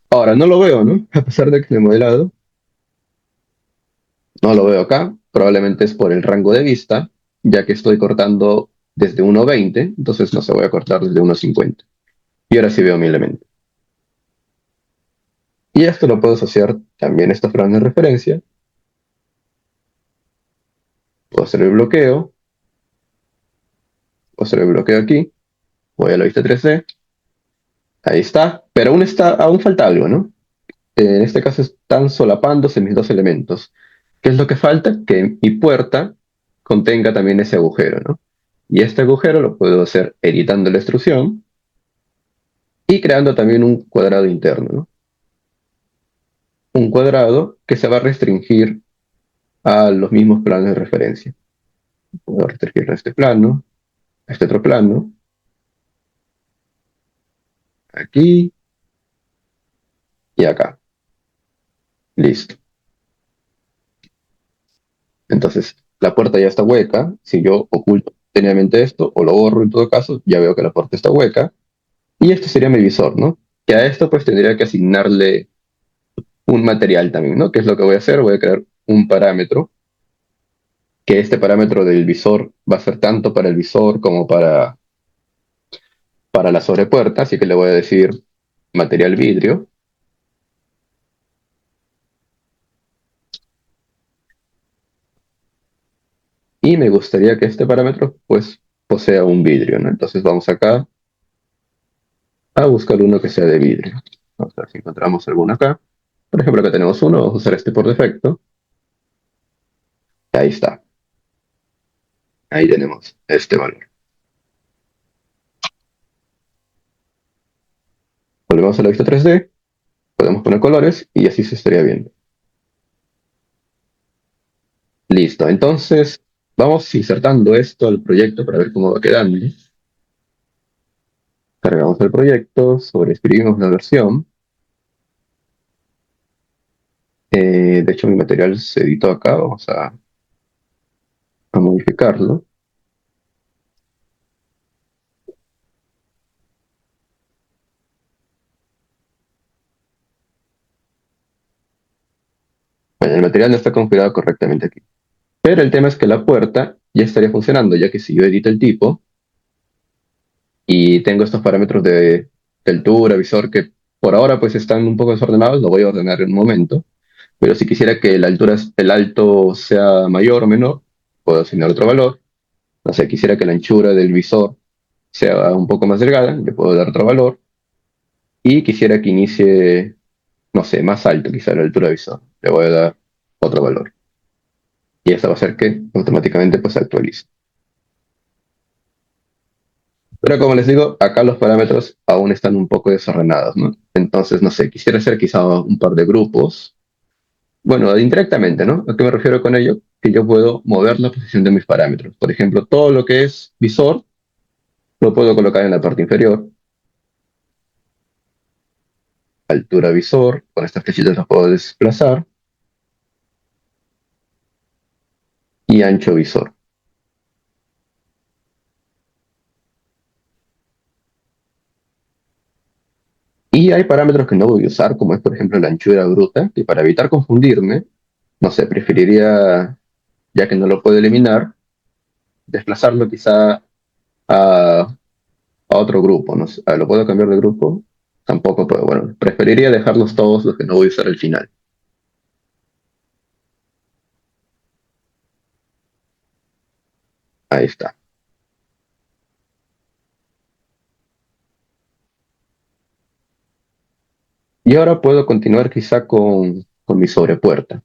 Ahora, no lo veo, ¿no? A pesar de que lo he modelado, no lo veo acá. Probablemente es por el rango de vista, ya que estoy cortando desde 1,20, entonces no se voy a cortar desde 1,50. Y ahora sí veo mi elemento. Y esto lo puedo asociar también a estos planos de referencia. Puedo hacer el bloqueo, puedo hacer el bloqueo aquí, voy a la vista 3D, ahí está, pero aún falta algo, ¿no? En este caso están solapándose mis dos elementos. ¿Qué es lo que falta? Que mi puerta contenga también ese agujero, ¿no? Y este agujero lo puedo hacer editando la extrusión y creando también un cuadrado interno, ¿no? Un cuadrado que se va a restringir a los mismos planos de referencia. Puedo restringir a este plano, a este otro plano, aquí y acá. Listo. Entonces, la puerta ya está hueca. Si yo oculto tenuemente esto, o lo borro en todo caso, ya veo que la puerta está hueca. Y este sería mi visor, ¿no? Que a esto pues tendría que asignarle un material también, ¿no? ¿Qué es lo que voy a hacer? Voy a crear un parámetro, que este parámetro del visor va a ser tanto para el visor como para la sobrepuerta, así que le voy a decir material vidrio. Y me gustaría que este parámetro pues posea un vidrio, ¿no? Entonces vamos acá a buscar uno que sea de vidrio. Vamos a ver si encontramos alguno acá. Por ejemplo, acá tenemos uno, vamos a usar este por defecto. Ahí está. Ahí tenemos este valor. volvemos a la vista 3D, podemos poner colores y así se estaría viendo. Listo, entonces vamos insertando esto al proyecto para ver cómo va quedando. Cargamos el proyecto, sobreescribimos la versión. De hecho, mi material se editó acá, vamos a modificarlo. Bueno, el material no está configurado correctamente aquí. Pero el tema es que la puerta ya estaría funcionando, ya que si yo edito el tipo y tengo estos parámetros de altura, visor, que por ahora pues están un poco desordenados, lo voy a ordenar en un momento. Pero si quisiera que la altura, el alto sea mayor o menor, puedo asignar otro valor. No sé, quisiera que la anchura del visor sea un poco más delgada, le puedo dar otro valor. Y quisiera que inicie, no sé, más alto quizá la altura del visor, le voy a dar otro valor. Y esto va a hacer que automáticamente pues se actualice. Pero como les digo, acá los parámetros aún están un poco desordenados, ¿no? Entonces, no sé, quisiera hacer quizá un par de grupos. Bueno, indirectamente, ¿no? ¿A qué me refiero con ello? Que yo puedo mover la posición de mis parámetros. Por ejemplo, todo lo que es visor lo puedo colocar en la parte inferior. Altura visor, con estas flechitas las puedo desplazar. Y ancho visor. Y hay parámetros que no voy a usar, como es por ejemplo la anchura bruta, que para evitar confundirme, no sé, preferiría, ya que no lo puedo eliminar, desplazarlo quizá a otro grupo, no sé, lo puedo cambiar de grupo, tampoco puedo, bueno, preferiría dejarlos todos los que no voy a usar al final. Ahí está. Y ahora puedo continuar quizá con mi sobrepuerta.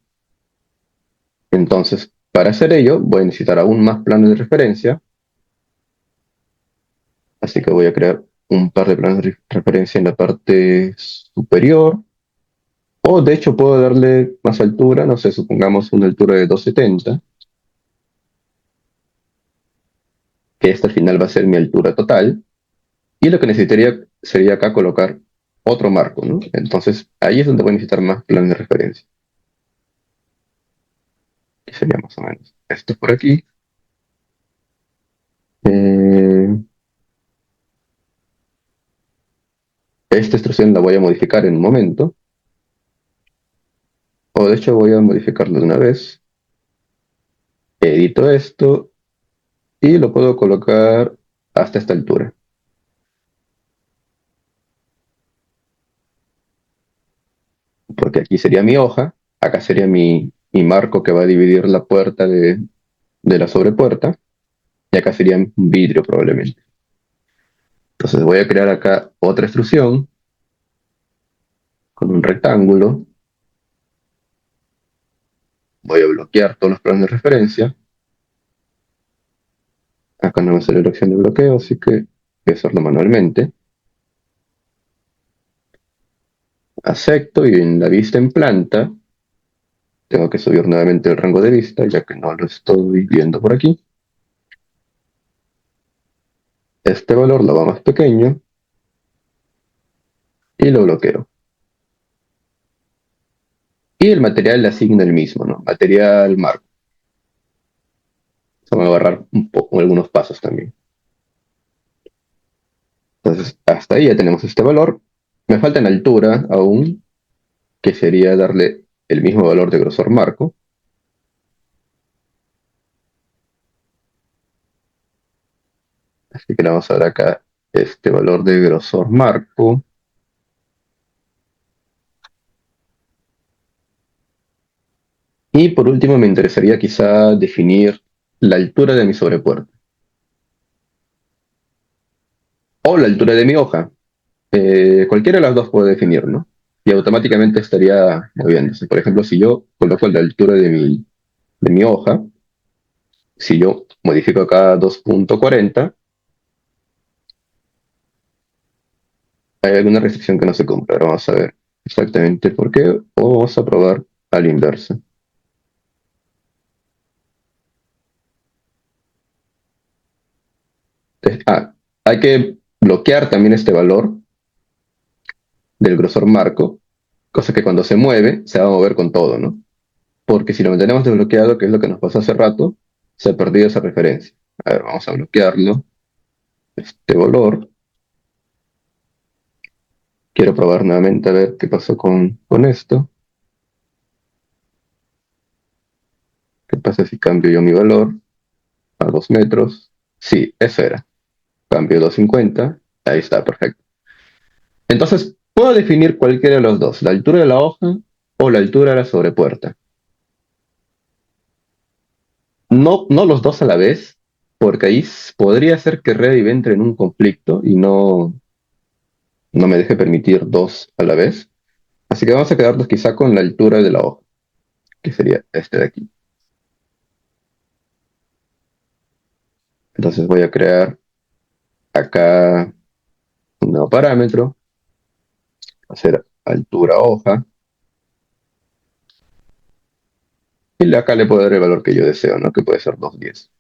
Entonces, para hacer ello, voy a necesitar aún más planos de referencia, así que voy a crear un par de planos de referencia en la parte superior. O de hecho puedo darle más altura, no sé, supongamos una altura de 270, que esta al final va a ser mi altura total. Y lo que necesitaría sería acá colocar otro marco, ¿no? Entonces ahí es donde voy a necesitar más planos de referencia. Que sería más o menos esto por aquí. Eh, esta instrucción la voy a modificar en un momento. O de hecho voy a modificarlo de una vez. Edito esto y lo puedo colocar hasta esta altura. Porque aquí sería mi hoja, acá sería mi marco que va a dividir la puerta de la sobrepuerta, y acá sería un vidrio probablemente. Entonces voy a crear acá otra extrusión con un rectángulo, voy a bloquear todos los planos de referencia, acá no me sale la opción de bloqueo, así que voy a hacerlo manualmente. Acepto y en la vista en planta tengo que subir nuevamente el rango de vista, ya que no lo estoy viendo por aquí. Este valor lo va más pequeño y lo bloqueo. Y el material le asigna el mismo, ¿no? Material marco. Se van a agarrar un poco, algunos pasos también. Entonces, hasta ahí ya tenemos este valor. Me falta en altura aún, que sería darle el mismo valor de grosor marco. Así que le vamos a dar acá este valor de grosor marco. Y por último, me interesaría quizá definir la altura de mi sobrepuerta. O la altura de mi hoja. Cualquiera de las dos puedo definir, ¿no? Y automáticamente estaría moviéndose. Por ejemplo, si yo coloco la altura de mi hoja, si yo modifico acá 2.40, hay alguna restricción que no se cumpla. Ahora vamos a ver exactamente por qué, o vamos a probar a la inversa. Hay que bloquear también este valor del grosor marco, cosa que cuando se mueve, se va a mover con todo, ¿no? Porque si lo mantenemos desbloqueado, que es lo que nos pasó hace rato, se ha perdido esa referencia. A ver, vamos a bloquearlo, este valor. Quiero probar nuevamente a ver qué pasó con esto. ¿Qué pasa si cambio yo mi valor a 2 metros? Sí, eso era. Cambio 250. Ahí está, perfecto. Entonces, puedo definir cualquiera de los dos, la altura de la hoja o la altura de la sobrepuerta. No, no los dos a la vez, porque ahí podría ser que Revit entre en un conflicto y no me deje permitir dos a la vez. Así que vamos a quedarnos quizá con la altura de la hoja, que sería este de aquí. Entonces voy a crear acá un nuevo parámetro, hacer altura hoja, y acá le puedo dar el valor que yo deseo, ¿no? Que puede ser 210.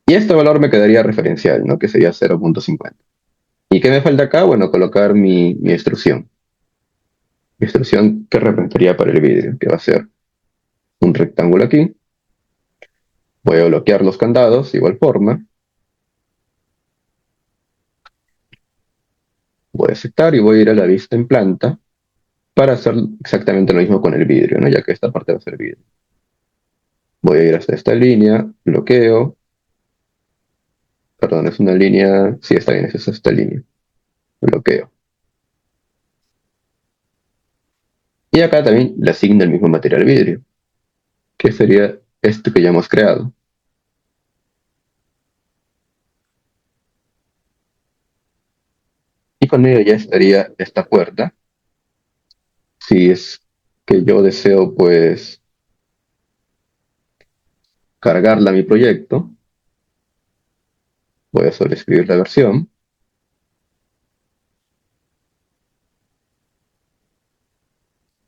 Y este valor me quedaría referencial, ¿no? Que sería 0.50. ¿Y qué me falta acá? Bueno, colocar mi extrusión. Mi extrusión que representaría para el vidrio, que va a ser un rectángulo aquí. Voy a bloquear los candados, de igual forma. Voy a aceptar y voy a ir a la vista en planta para hacer exactamente lo mismo con el vidrio, ¿no? Ya que esta parte va a ser vidrio. Voy a ir hasta esta línea, bloqueo. Perdón, es una línea. Sí, está bien, es esta línea. Bloqueo. Y acá también le asigno el mismo material vidrio, que sería este que ya hemos creado. Y con ello ya estaría esta puerta. Si es que yo deseo, pues, cargarla a mi proyecto, voy a sobreescribir la versión.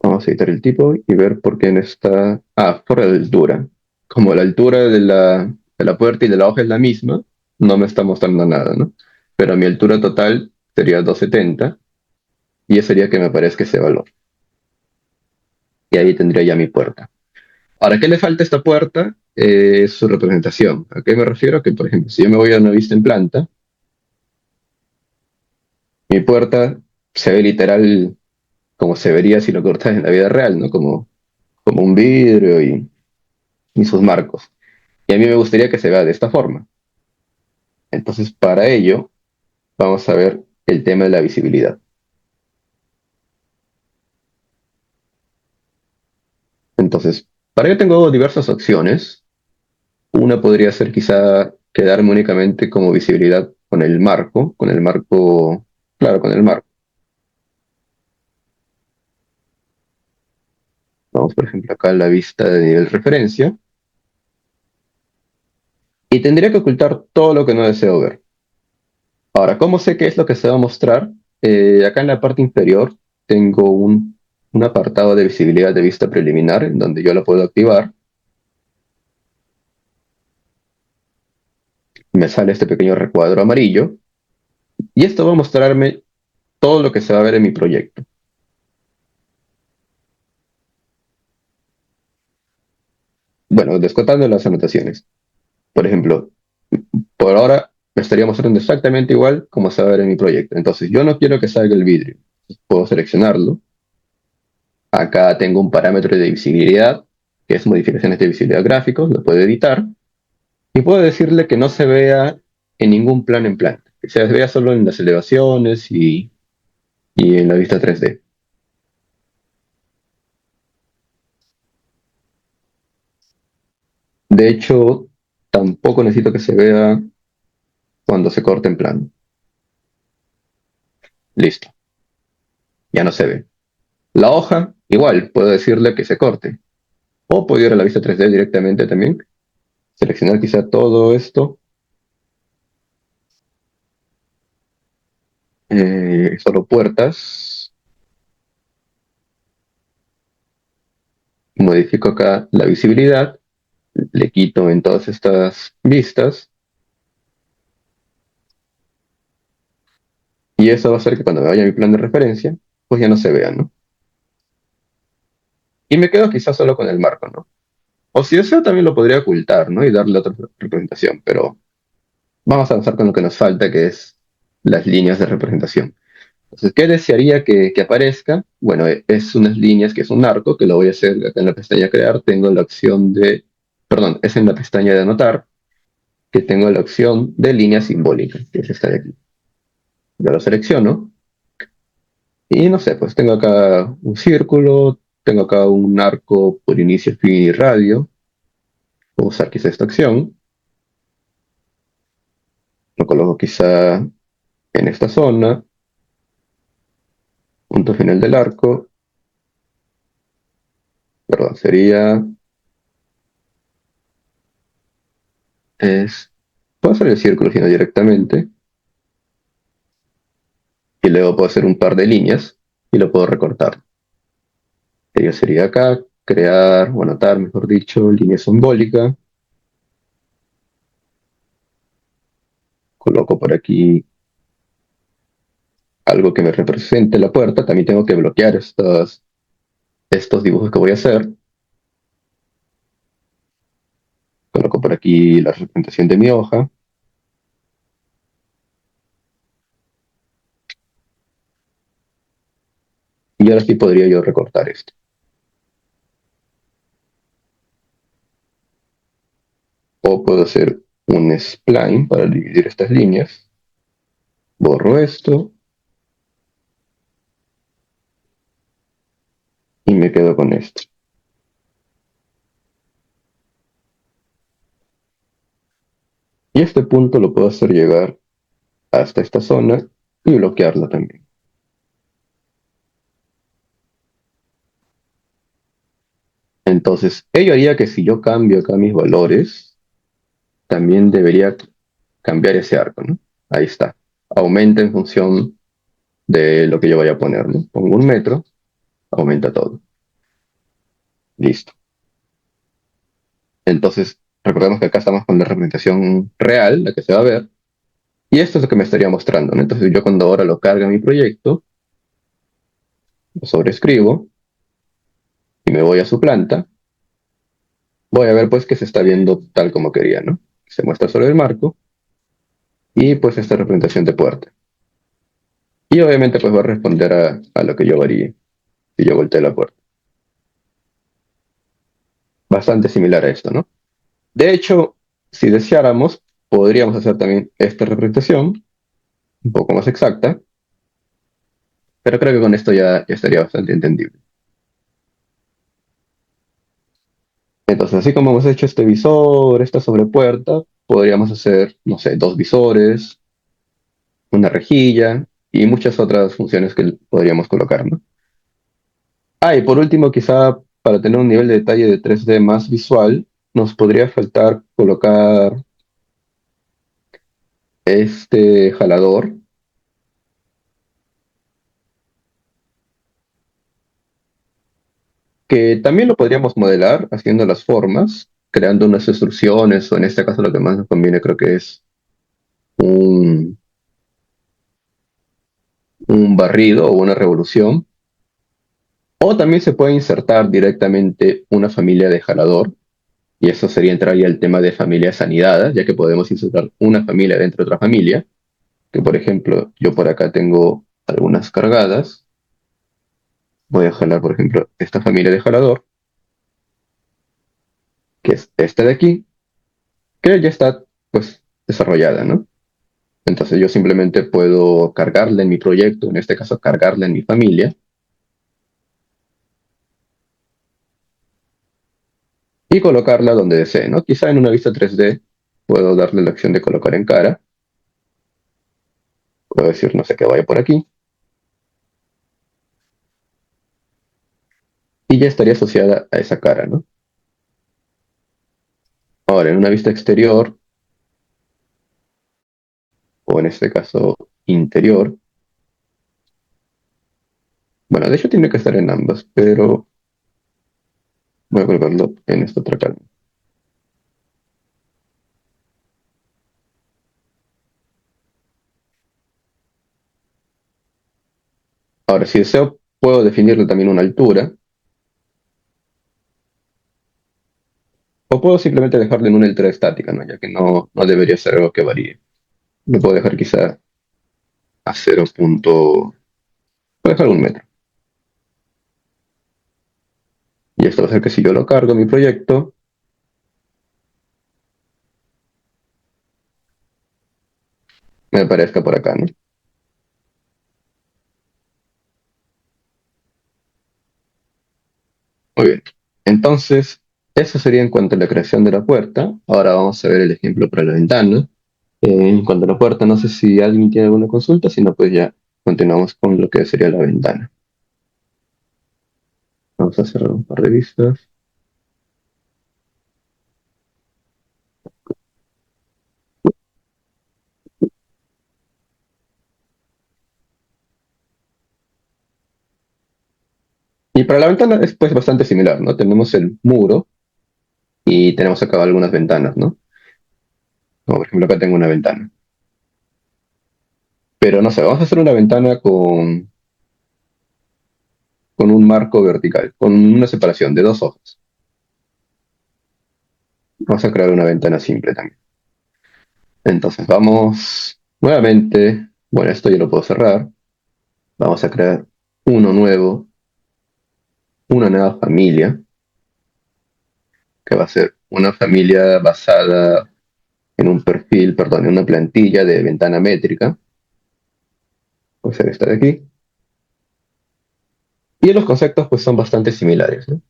Vamos a editar el tipo y ver por qué no está. Ah, por la altura. Como la altura de la puerta y de la hoja es la misma, no me está mostrando nada, ¿no? Pero mi altura total sería 270 y eso sería que me aparezca ese valor. Y ahí tendría ya mi puerta. Ahora, ¿qué le falta a esta puerta? Su representación. ¿A qué me refiero? Que, por ejemplo, si yo me voy a una vista en planta, mi puerta se ve literal como se vería si lo cortas en la vida real, ¿no? Como un vidrio y sus marcos. Y a mí me gustaría que se vea de esta forma. Entonces, para ello, vamos a ver el tema de la visibilidad. Entonces, para ello tengo diversas opciones. Una podría ser quizá quedarme únicamente como visibilidad con el marco, claro, con el marco. Vamos, por ejemplo, acá a la vista de nivel referencia. Y tendría que ocultar todo lo que no deseo ver. Ahora, ¿cómo sé qué es lo que se va a mostrar? Acá en la parte inferior tengo un apartado de visibilidad de vista preliminar en donde yo lo puedo activar. Me sale este pequeño recuadro amarillo y esto va a mostrarme todo lo que se va a ver en mi proyecto. Bueno, descontando las anotaciones. Por ejemplo, por ahora me estaría mostrando exactamente igual como se va a ver en mi proyecto. Entonces, yo no quiero que salga el vidrio. Puedo seleccionarlo. Acá tengo un parámetro de visibilidad, que es modificaciones de visibilidad gráficos, lo puedo editar. Y puedo decirle que no se vea en ningún plano en planta, que se vea solo en las elevaciones y en la vista 3D. De hecho, tampoco necesito que se vea cuando se corte en plano. Listo, ya no se ve. La hoja, igual, puedo decirle que se corte. O puedo ir a la vista 3D directamente también, seleccionar quizá todo esto, Solo puertas. Modifico acá la visibilidad, le quito en todas estas vistas y eso va a hacer que cuando me vaya a mi plan de referencia, pues ya no se vea, ¿no? Y me quedo quizás solo con el marco, ¿no? O si deseo también lo podría ocultar, ¿no? Y darle otra representación, pero vamos a avanzar con lo que nos falta, que es las líneas de representación. Entonces, ¿qué desearía que aparezca? Bueno, es unas líneas que es un arco, que lo voy a hacer acá en la pestaña crear. Tengo la opción de, perdón, es en la pestaña de anotar, que tengo la opción de línea simbólica, que es esta de aquí. Yo lo selecciono y no sé, pues tengo acá un círculo, tengo acá un arco por inicio, fin y radio. Puedo usar quizá esta acción, lo coloco quizá en esta zona, punto final del arco, perdón, sería, es, puedo hacer el círculo sino directamente, y luego puedo hacer un par de líneas y lo puedo recortar. Ello sería acá, crear o anotar, mejor dicho, línea simbólica, coloco por aquí algo que me represente la puerta, también tengo que bloquear estos dibujos que voy a hacer, coloco por aquí la representación de mi hoja, y ahora sí podría yo recortar esto. O puedo hacer un spline para dividir estas líneas, borro esto y me quedo con esto. Y este punto lo puedo hacer llegar hasta esta zona y bloquearla también. Entonces, ello haría que si yo cambio acá mis valores, también debería cambiar ese arco, ¿no? Ahí está. Aumenta en función de lo que yo vaya a poner, ¿no? Pongo 1 metro, aumenta todo. Listo. Entonces, recordemos que acá estamos con la representación real, la que se va a ver, y esto es lo que me estaría mostrando, ¿no? Entonces, yo cuando ahora lo cargue a mi proyecto, lo sobrescribo y me voy a su planta, voy a ver pues que se está viendo tal como quería, ¿no? Se muestra solo el marco y pues esta representación de puerta. Y obviamente pues va a responder a lo que yo haría si yo volteé la puerta. Bastante similar a esto, ¿no? De hecho, si deseáramos, podríamos hacer también esta representación, un poco más exacta, pero creo que con esto ya estaría bastante entendible. Entonces, así como hemos hecho este visor, esta sobrepuerta, podríamos hacer, no sé, dos visores, una rejilla y muchas otras funciones que podríamos colocar, ¿no? Ah, y por último, quizá para tener un nivel de detalle de 3D más visual, nos podría faltar colocar este jalador, que también lo podríamos modelar haciendo las formas, creando unas instrucciones, o en este caso lo que más nos conviene creo que es un, un barrido o una revolución. O también se puede insertar directamente una familia de jalador, y eso sería entrar ya al tema de familias anidadas, ya que podemos insertar una familia dentro de otra familia, que por ejemplo yo por acá tengo algunas cargadas, voy a jalar por ejemplo esta familia de jalador, que es esta de aquí, que ya está pues desarrollada, ¿no? Entonces yo simplemente puedo cargarla en mi proyecto, en este caso cargarla en mi familia, y colocarla donde desee, ¿no? Quizá en una vista 3D puedo darle la opción de colocar en cara, puedo decir, no sé, que vaya por aquí, y ya estaría asociada a esa cara, ¿no? Ahora, en una vista exterior, o en este caso interior, Bueno, de hecho tiene que estar en ambas, pero voy a colocarlo en esta otra calma. Ahora, si deseo, puedo definirle también una altura, o puedo simplemente dejarle en una altura estática, ¿no? Ya que no debería ser algo que varíe. Lo puedo dejar quizá a 0. Puedo dejar 1 metro. Y esto va a hacer que si yo lo cargo, mi proyecto, me aparezca por acá, ¿no? Muy bien. Entonces, eso sería en cuanto a la creación de la puerta. Ahora vamos a ver el ejemplo para la ventana. En cuanto a la puerta, no sé si alguien tiene alguna consulta, si no, pues ya continuamos con lo que sería la ventana. Vamos a cerrar un par de vistas. Y para la ventana es pues bastante similar, ¿no? Tenemos el muro y tenemos acá algunas ventanas, ¿no? Como por ejemplo acá tengo una ventana. Pero no sé, vamos a hacer una ventana con un marco vertical, con una separación de 2 hojas. Vamos a crear una ventana simple también. Entonces vamos nuevamente, bueno, esto ya lo puedo cerrar. Vamos a crear uno nuevo, una nueva familia, que va a ser una familia basada en un perfil, perdón, en una plantilla de ventana métrica. Puede ser esta de aquí. Y los conceptos pues son bastante similares, ¿no?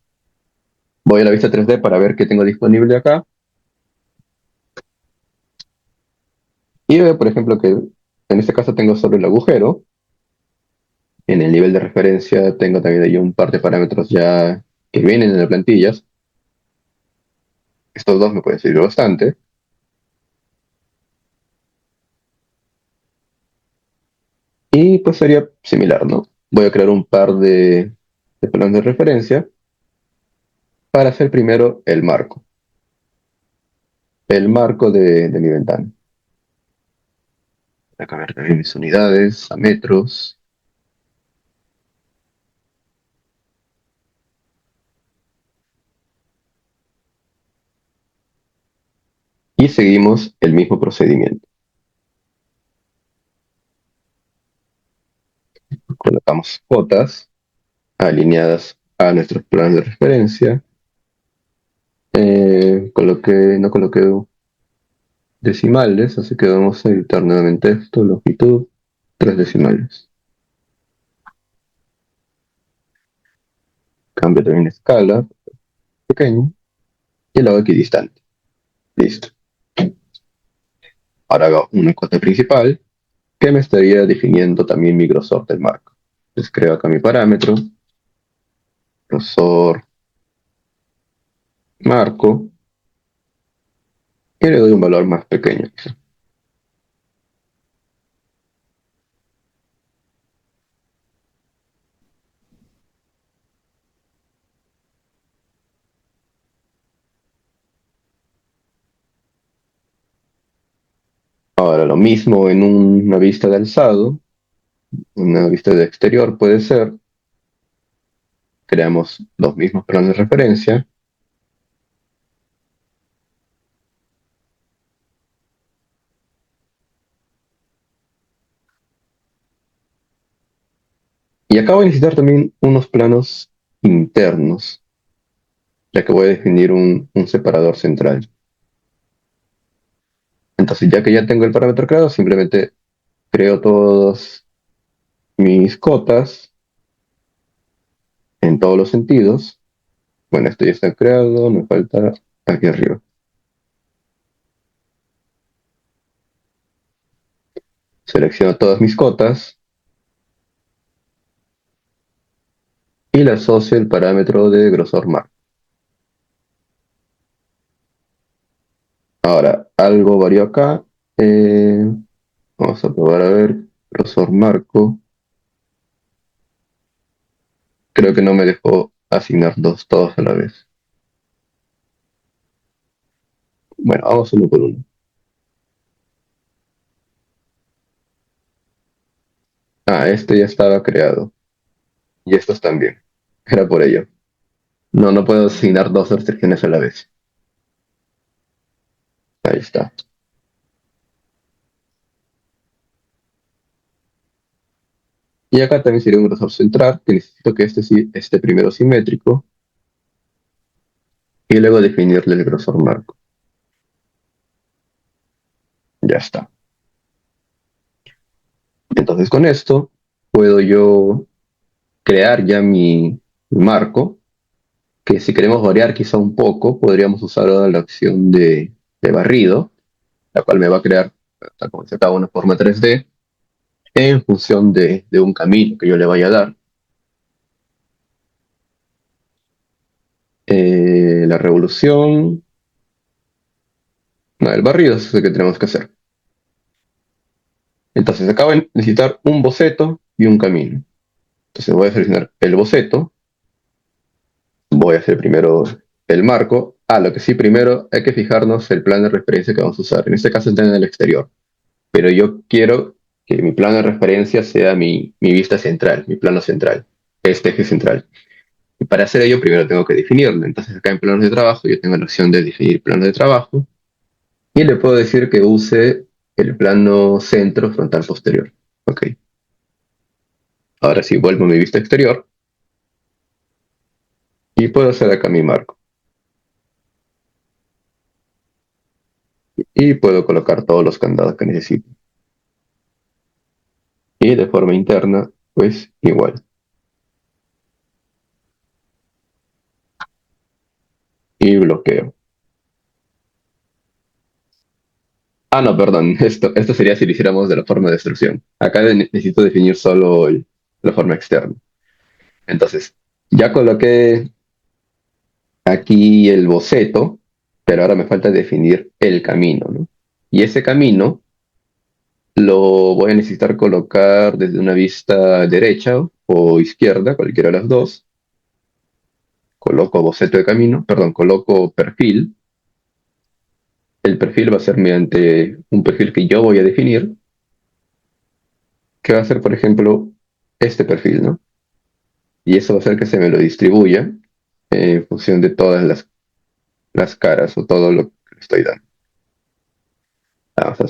Voy a la vista 3D para ver qué tengo disponible acá. Y veo, por ejemplo, que en este caso tengo solo el agujero. En el nivel de referencia tengo también ahí un par de parámetros ya que vienen en las plantillas. Estos dos me pueden servir bastante. Y pues sería similar, ¿no? Voy a crear un par de planos de referencia para hacer primero el marco de mi ventana. Voy a cambiar también mis unidades a metros y seguimos el mismo procedimiento. Colocamos cotas alineadas a nuestros planos de referencia. No coloqué decimales, así que vamos a editar nuevamente esto, longitud, 3 decimales. Cambio también escala, pequeño, y lo hago equidistante. Listo. Ahora hago una cota principal que me estaría definiendo también mi grosor del marco. Entonces creo acá mi parámetro, grosor, marco, y le doy un valor más pequeño. Ahora lo mismo en una vista de alzado, una vista de exterior puede ser, creamos los mismos planos de referencia, y acá voy a necesitar también unos planos internos, ya que voy a definir un separador central. Entonces, ya que ya tengo el parámetro creado, simplemente creo todos mis cotas en todos los sentidos. Bueno, esto ya está creado, me falta aquí arriba. Selecciono todas mis cotas y le asocio el parámetro de grosor marco. Ahora, algo varió acá. Eh, Vamos a probar a ver grosor marco. Creo que no me dejó asignar dos todos a la vez. Bueno, vamos uno por uno. Ah, este ya estaba creado. Y estos también. Era por ello. No, no puedo asignar dos restricciones a la vez. Ahí está. Y acá también sería un grosor central, que necesito que este sí esté primero simétrico y luego definirle el grosor marco. Ya está. Entonces con esto puedo yo crear ya mi marco, que si queremos variar quizá un poco, podríamos usar ahora la opción de barrido, la cual me va a crear, tal como se acaba, una forma 3D en función de un camino que yo le vaya a dar. La revolución, no, el barrido es lo que tenemos que hacer. Entonces acabo de necesitar un boceto y un camino. Entonces voy a seleccionar el boceto, voy a hacer primero el marco. Ah, lo que sí, primero hay que fijarnos el plano de referencia que vamos a usar. En este caso está en el exterior, pero yo quiero que mi plano de referencia sea mi vista central, mi plano central, este eje central. Y para hacer ello primero tengo que definirlo. Entonces acá en planos de trabajo yo tengo la opción de definir plano de trabajo y le puedo decir que use el plano centro frontal posterior. Ok. Ahora sí, vuelvo a mi vista exterior y puedo hacer acá mi marco. Y puedo colocar todos los candados que necesito. Y de forma interna, pues igual. Y bloqueo. Ah, no, perdón. Esto sería si lo hiciéramos de la forma de extrusión. Acá necesito definir solo la forma externa. Entonces, ya coloqué aquí el boceto, pero ahora me falta definir el camino, ¿no? Y ese camino lo voy a necesitar colocar desde una vista derecha o izquierda, cualquiera de las dos. Coloco boceto de camino, perdón, coloco perfil. El perfil va a ser mediante un perfil que yo voy a definir, que va a ser, por ejemplo, este perfil, ¿no? Y eso va a hacer que se me lo distribuya en función de todas las caras o todo lo que le estoy dando. Vamos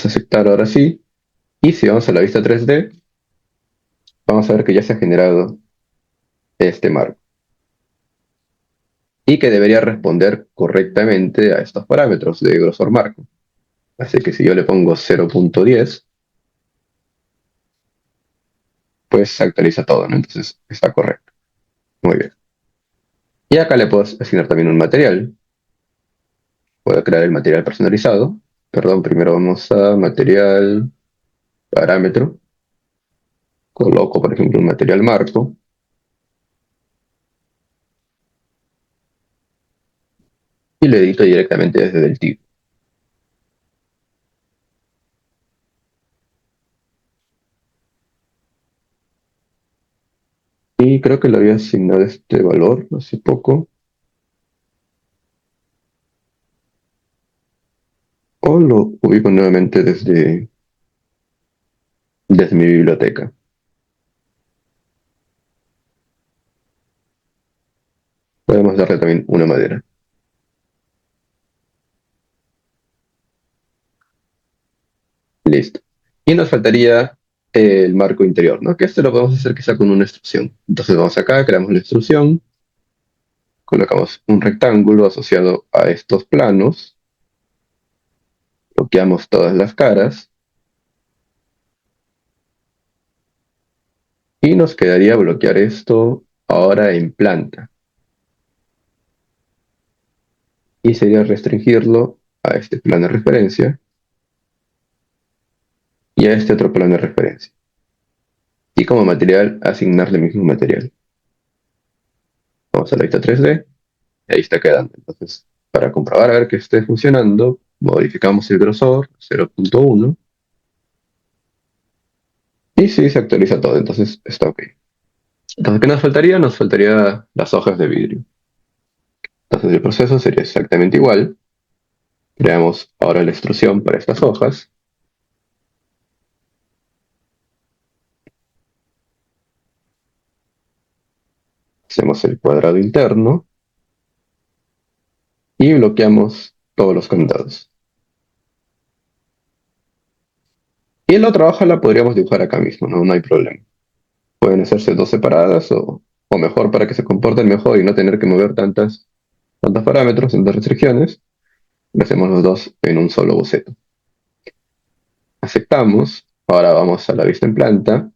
a aceptar ahora sí, y si vamos a la vista 3D, vamos a ver que ya se ha generado este marco y que debería responder correctamente a estos parámetros de grosor marco. Así que si yo le pongo 0.10, pues se actualiza todo, ¿no? Entonces está correcto. Muy bien. Y acá le puedo asignar también un material. Puedo crear el material personalizado. Perdón, primero vamos a material, parámetro. Coloco, por ejemplo, un material marco y le edito directamente desde el tipo. Y creo que le había asignado este valor hace poco. O lo ubico nuevamente desde mi biblioteca. Podemos darle también una madera. Listo. Y nos faltaría el marco interior, ¿no? Que este lo podemos hacer quizá con una extrusión. Entonces vamos acá, creamos la extrusión, colocamos un rectángulo asociado a estos planos, bloqueamos todas las caras y nos quedaría bloquear esto ahora en planta. Y sería restringirlo a este plano de referencia y a este otro plano de referencia. Y como material, asignarle el mismo material. Vamos a la vista 3D y ahí está quedando. Entonces, para comprobar a ver que esté funcionando, modificamos el grosor 0.1 y sí, se actualiza todo, entonces está ok. Entonces, ¿qué nos faltaría? Nos faltaría las hojas de vidrio. Entonces, el proceso sería exactamente igual. Creamos ahora la extrusión para estas hojas. Hacemos el cuadrado interno y bloqueamos todos los candados. Y la otra hoja la podríamos dibujar acá mismo, ¿no? No hay problema. Pueden hacerse dos separadas o mejor para que se comporten mejor y no tener que mover tantos parámetros, tantas restricciones. Le hacemos los dos en un solo boceto. Aceptamos. Ahora vamos a la vista en planta.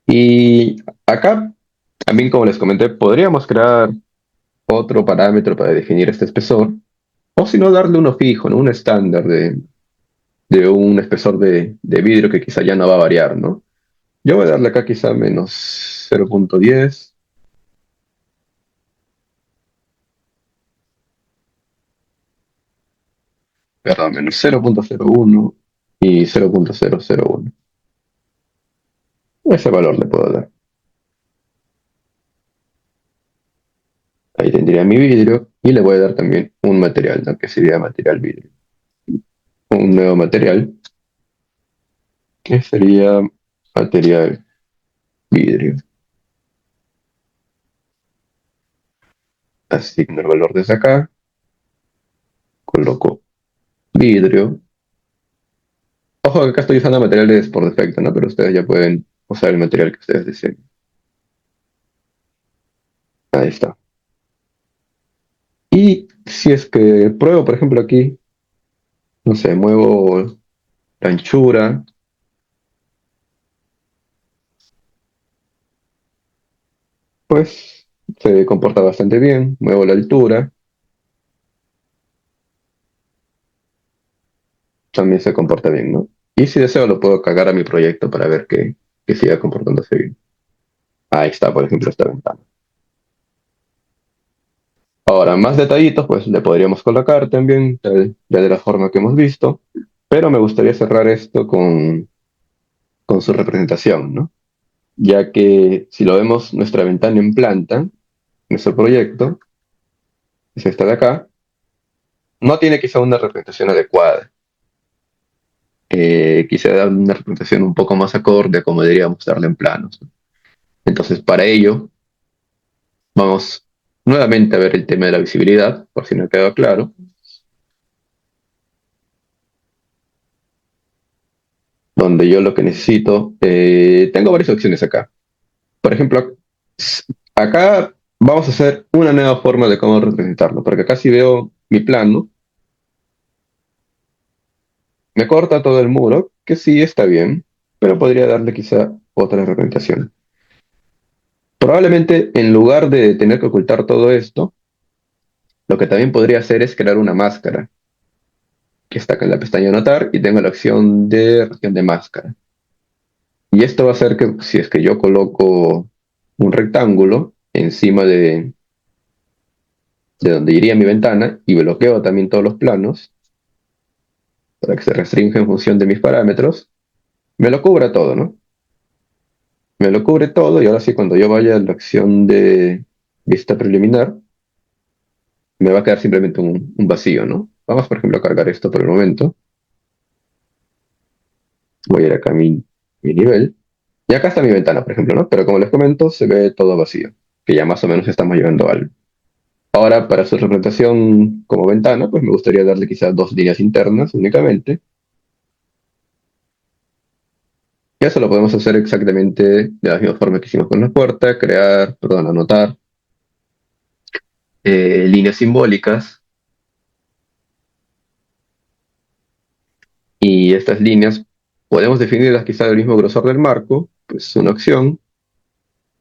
Y acá, también como les comenté, podríamos crear otro parámetro para definir este espesor. O si no, darle uno fijo, ¿no? Un estándar de un espesor de vidrio que quizá ya no va a variar, ¿no? Yo voy a darle acá quizá menos 0,10, perdón, menos 0,01 y 0,001. Ese valor le puedo dar. Ahí tendría mi vidrio y le voy a dar también un material, ¿no? Que sería material vidrio. Un nuevo material que sería material vidrio. Asigno el valor desde acá, coloco vidrio. Ojo que acá estoy usando materiales por defecto, ¿no? Pero ustedes ya pueden usar el material que ustedes deseen. Ahí está. Y si es que pruebo, por ejemplo, aquí, no sé, muevo la anchura, pues se comporta bastante bien. Muevo la altura, también se comporta bien, ¿no? Y si deseo, lo puedo cargar a mi proyecto para ver que siga comportándose bien. Ahí está, por ejemplo, esta ventana. Ahora, más detallitos, pues le podríamos colocar también, ya de la forma que hemos visto, pero me gustaría cerrar esto con su representación, ¿no? Ya que si lo vemos, nuestra ventana en planta, nuestro proyecto, es esta de acá, no tiene quizá una representación adecuada. Quise dar una representación un poco más acorde a como deberíamos darle en planos, ¿no? Entonces, para ello, vamos nuevamente a ver el tema de la visibilidad, por si no quedó claro, donde yo lo que necesito, tengo varias opciones acá. Por ejemplo, s- acá vamos a hacer una nueva forma de cómo representarlo, porque acá si veo mi plano, me corta todo el muro, que sí está bien, pero podría darle quizá otra representación. Probablemente en lugar de tener que ocultar todo esto, lo que también podría hacer es crear una máscara, que está acá en la pestaña Anotar y tengo la opción de región de máscara. Y esto va a hacer que si es que yo coloco un rectángulo encima de donde iría mi ventana y bloqueo también todos los planos para que se restrinja en función de mis parámetros, me lo cubra todo, ¿no? Me lo cubre todo y ahora sí cuando yo vaya a la acción de vista preliminar, me va a quedar simplemente un vacío, ¿no? Vamos, por ejemplo, a cargar esto por el momento. Voy a ir acá a mi nivel. Y acá está mi ventana, por ejemplo, ¿no? Pero como les comento, se ve todo vacío, que ya más o menos estamos llegando a algo. Ahora, para su representación como ventana, pues me gustaría darle quizás dos líneas internas únicamente. Y eso lo podemos hacer exactamente de la misma forma que hicimos con la puerta, crear, perdón, anotar líneas simbólicas. Y estas líneas podemos definirlas quizá del mismo grosor del marco, pues una opción,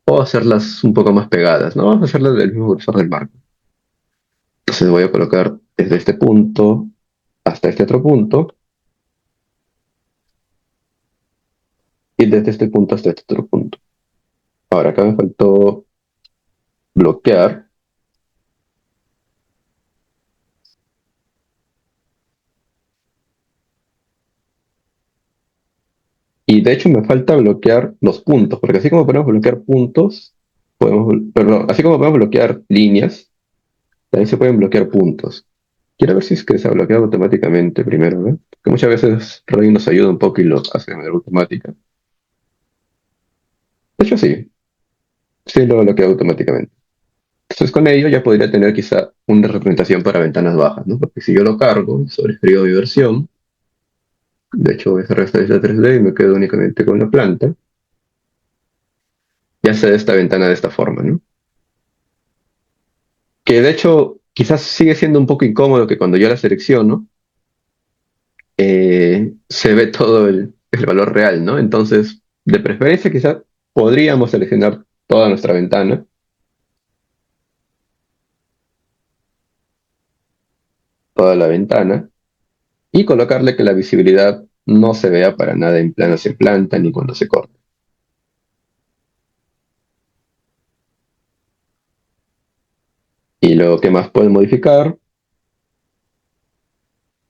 o hacerlas un poco más pegadas, ¿no? Vamos a hacerlas del mismo grosor del marco. Entonces voy a colocar desde este punto hasta este otro punto, y desde este punto hasta este otro punto. Ahora acá me faltó bloquear, Y de hecho me falta bloquear los puntos, porque así como podemos bloquear puntos, perdón, así como podemos bloquear líneas, también se pueden bloquear puntos. Quiero ver si es que se ha bloqueado automáticamente primero, ¿no? Porque muchas veces Rodin nos ayuda un poco y lo hace de manera automática. De hecho, sí, sí lo bloquea automáticamente. Entonces con ello ya podría tener quizá una representación para ventanas bajas, ¿no? Porque si yo lo cargo y sobreescribo mi versión, de hecho voy a cerrar esta vista 3D y me quedo únicamente con la planta, ya se da esta ventana de esta forma, ¿no? Que de hecho quizás sigue siendo un poco incómodo que cuando yo la selecciono, se ve todo el valor real, ¿no? Entonces, de preferencia quizás podríamos seleccionar toda nuestra ventana, toda la ventana, y colocarle que la visibilidad no se vea para nada en plano se planta ni cuando se corta. Y lo que más puedo modificar,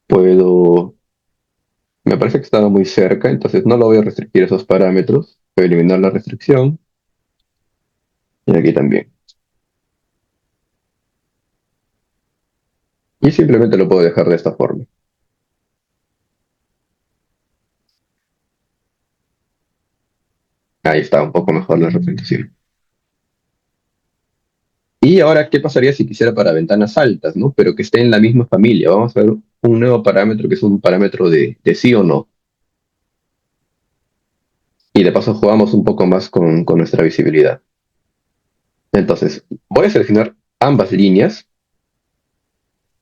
puedo, me parece que estaba muy cerca, entonces no lo voy a restringir esos parámetros, voy a eliminar la restricción, y aquí también. Y simplemente lo puedo dejar de esta forma. Ahí está, un poco mejor la representación. Y ahora, ¿qué pasaría si quisiera para ventanas altas, ¿no? Pero que esté en la misma familia? Vamos a ver un nuevo parámetro que es un parámetro de sí o no. Y de paso jugamos un poco más con nuestra visibilidad. Entonces, voy a seleccionar ambas líneas.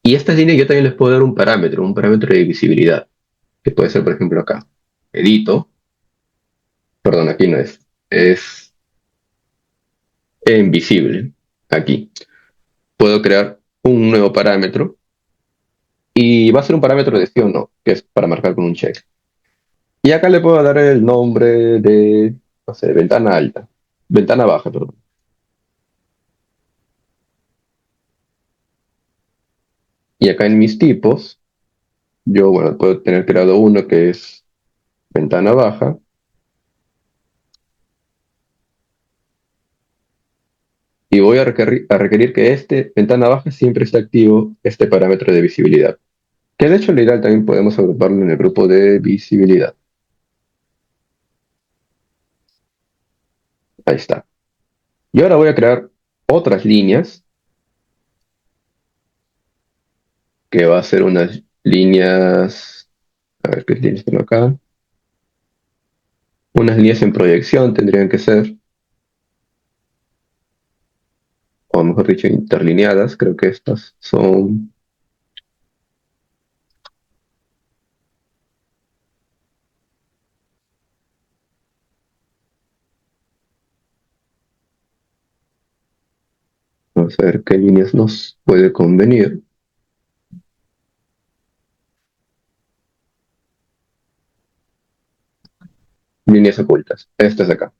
Y estas líneas yo también les puedo dar un parámetro de visibilidad, que puede ser, por ejemplo, acá. Edito, perdón, aquí no es. Es en visible, aquí. Puedo crear un nuevo parámetro y va a ser un parámetro de sí o no, que es para marcar con un check. Y acá le puedo dar el nombre de, no sé, ventana alta, ventana baja, perdón. Y acá en mis tipos, yo, bueno, puedo tener creado uno que es ventana baja y voy a requerir que este ventana baja siempre esté activo este parámetro de visibilidad. Que de hecho, lo ideal también podemos agruparlo en el grupo de visibilidad. Ahí está. Y ahora voy a crear otras líneas, que va a ser unas líneas, a ver qué líneas tengo acá. Unas líneas en proyección tendrían que ser, o mejor dicho, interlineadas. Creo que estas son, vamos a ver qué líneas nos puede convenir. Líneas ocultas, estas de acá,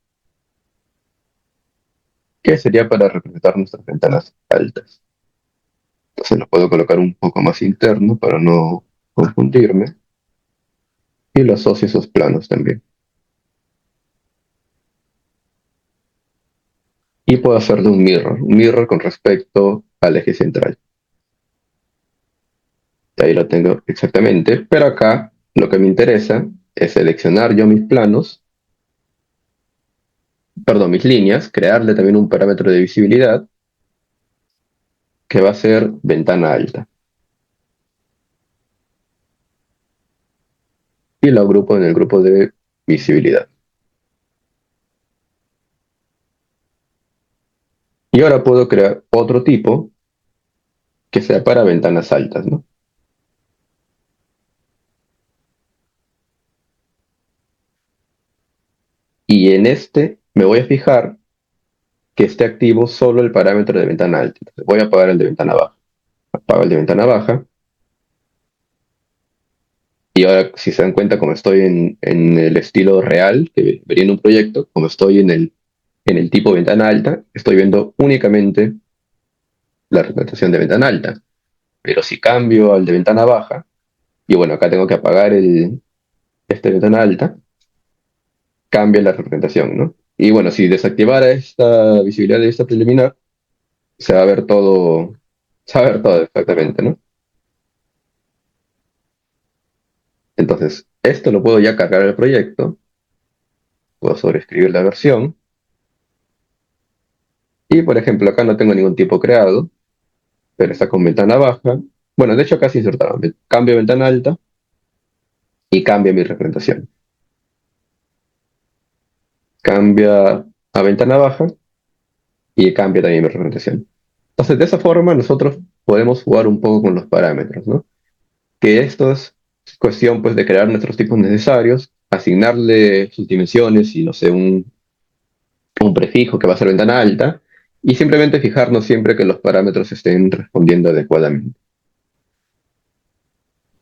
que sería para representar nuestras ventanas altas. Entonces lo puedo colocar un poco más interno para no confundirme. Y lo asocio a esos planos también. Y puedo hacerle un mirror con respecto al eje central. Ahí lo tengo exactamente, pero acá lo que me interesa es seleccionar yo mis planos, perdón, mis líneas, crearle también un parámetro de visibilidad que va a ser ventana alta. Y lo agrupo en el grupo de visibilidad. Y ahora puedo crear otro tipo que sea para ventanas altas, ¿no? Y en este me voy a fijar que esté activo solo el parámetro de ventana alta. Entonces voy a apagar el de ventana baja. Apago el de ventana baja. Y ahora, si se dan cuenta, como estoy en el estilo real, que vería en un proyecto, como estoy en el tipo ventana alta, estoy viendo únicamente la representación de ventana alta. Pero si cambio al de ventana baja, y bueno, acá tengo que apagar este de ventana alta, cambia la representación, ¿no? Y bueno, si desactivara esta visibilidad de vista preliminar, se va a ver todo, se va a ver todo exactamente, ¿no? Entonces, esto lo puedo ya cargar al proyecto, puedo sobreescribir la versión, y por ejemplo, acá no tengo ningún tipo creado, pero está con ventana baja. Bueno, de hecho acá se insertaron. Cambio ventana alta y cambia mi representación. Cambia a ventana baja y cambia también mi representación. Entonces, de esa forma nosotros podemos jugar un poco con los parámetros, ¿no? Que esto es cuestión pues de crear nuestros tipos necesarios, asignarle sus dimensiones y no sé, un prefijo que va a ser ventana alta y simplemente fijarnos siempre que los parámetros estén respondiendo adecuadamente.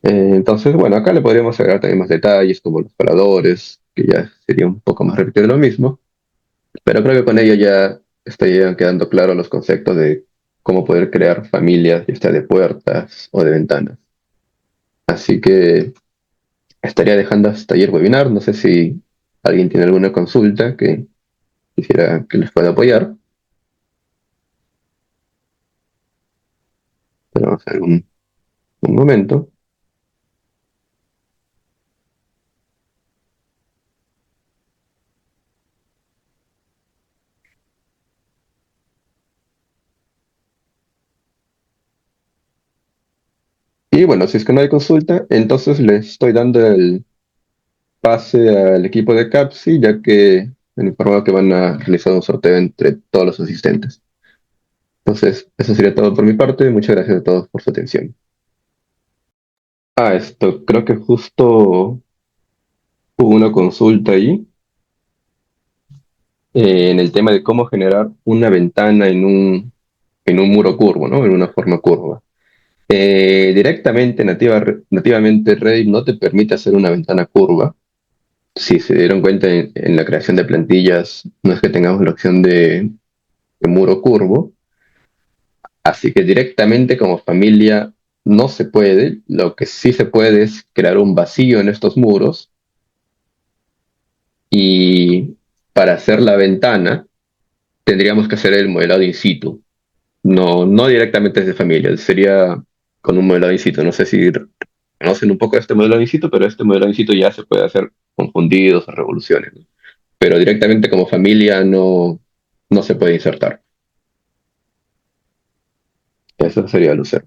Entonces, bueno, acá le podríamos agregar también más detalles como los paradores, que ya sería un poco más repetir lo mismo, pero creo que con ello ya estarían quedando claros los conceptos de cómo poder crear familias, ya sea de puertas o de ventanas. Así que estaría dejando hasta ayer webinar. No sé si alguien tiene alguna consulta que quisiera que les pueda apoyar. Esperamos un momento. Y bueno, si es que no hay consulta, entonces les estoy dando el pase al equipo de CAPSI, ya que me informaron que van a realizar un sorteo entre todos los asistentes. Entonces, eso sería todo por mi parte. Muchas gracias a todos por su atención. Esto, creo que justo hubo una consulta ahí en el tema de cómo generar una ventana en un muro curvo, ¿no? En una forma curva. Directamente, nativamente, Revit no te permite hacer una ventana curva. Si se dieron cuenta en la creación de plantillas, no es que tengamos la opción de muro curvo, así que directamente como familia no se puede. Lo que sí se puede es crear un vacío en estos muros y para hacer la ventana tendríamos que hacer el modelado in situ. No, no directamente desde familia, sería con un modelado in situ. No sé si conocen un poco este modelado in situ, pero este modelado in situ ya se puede hacer con fundidos o revoluciones, ¿no? Pero directamente como familia no se puede insertar. Eso sería Lucero.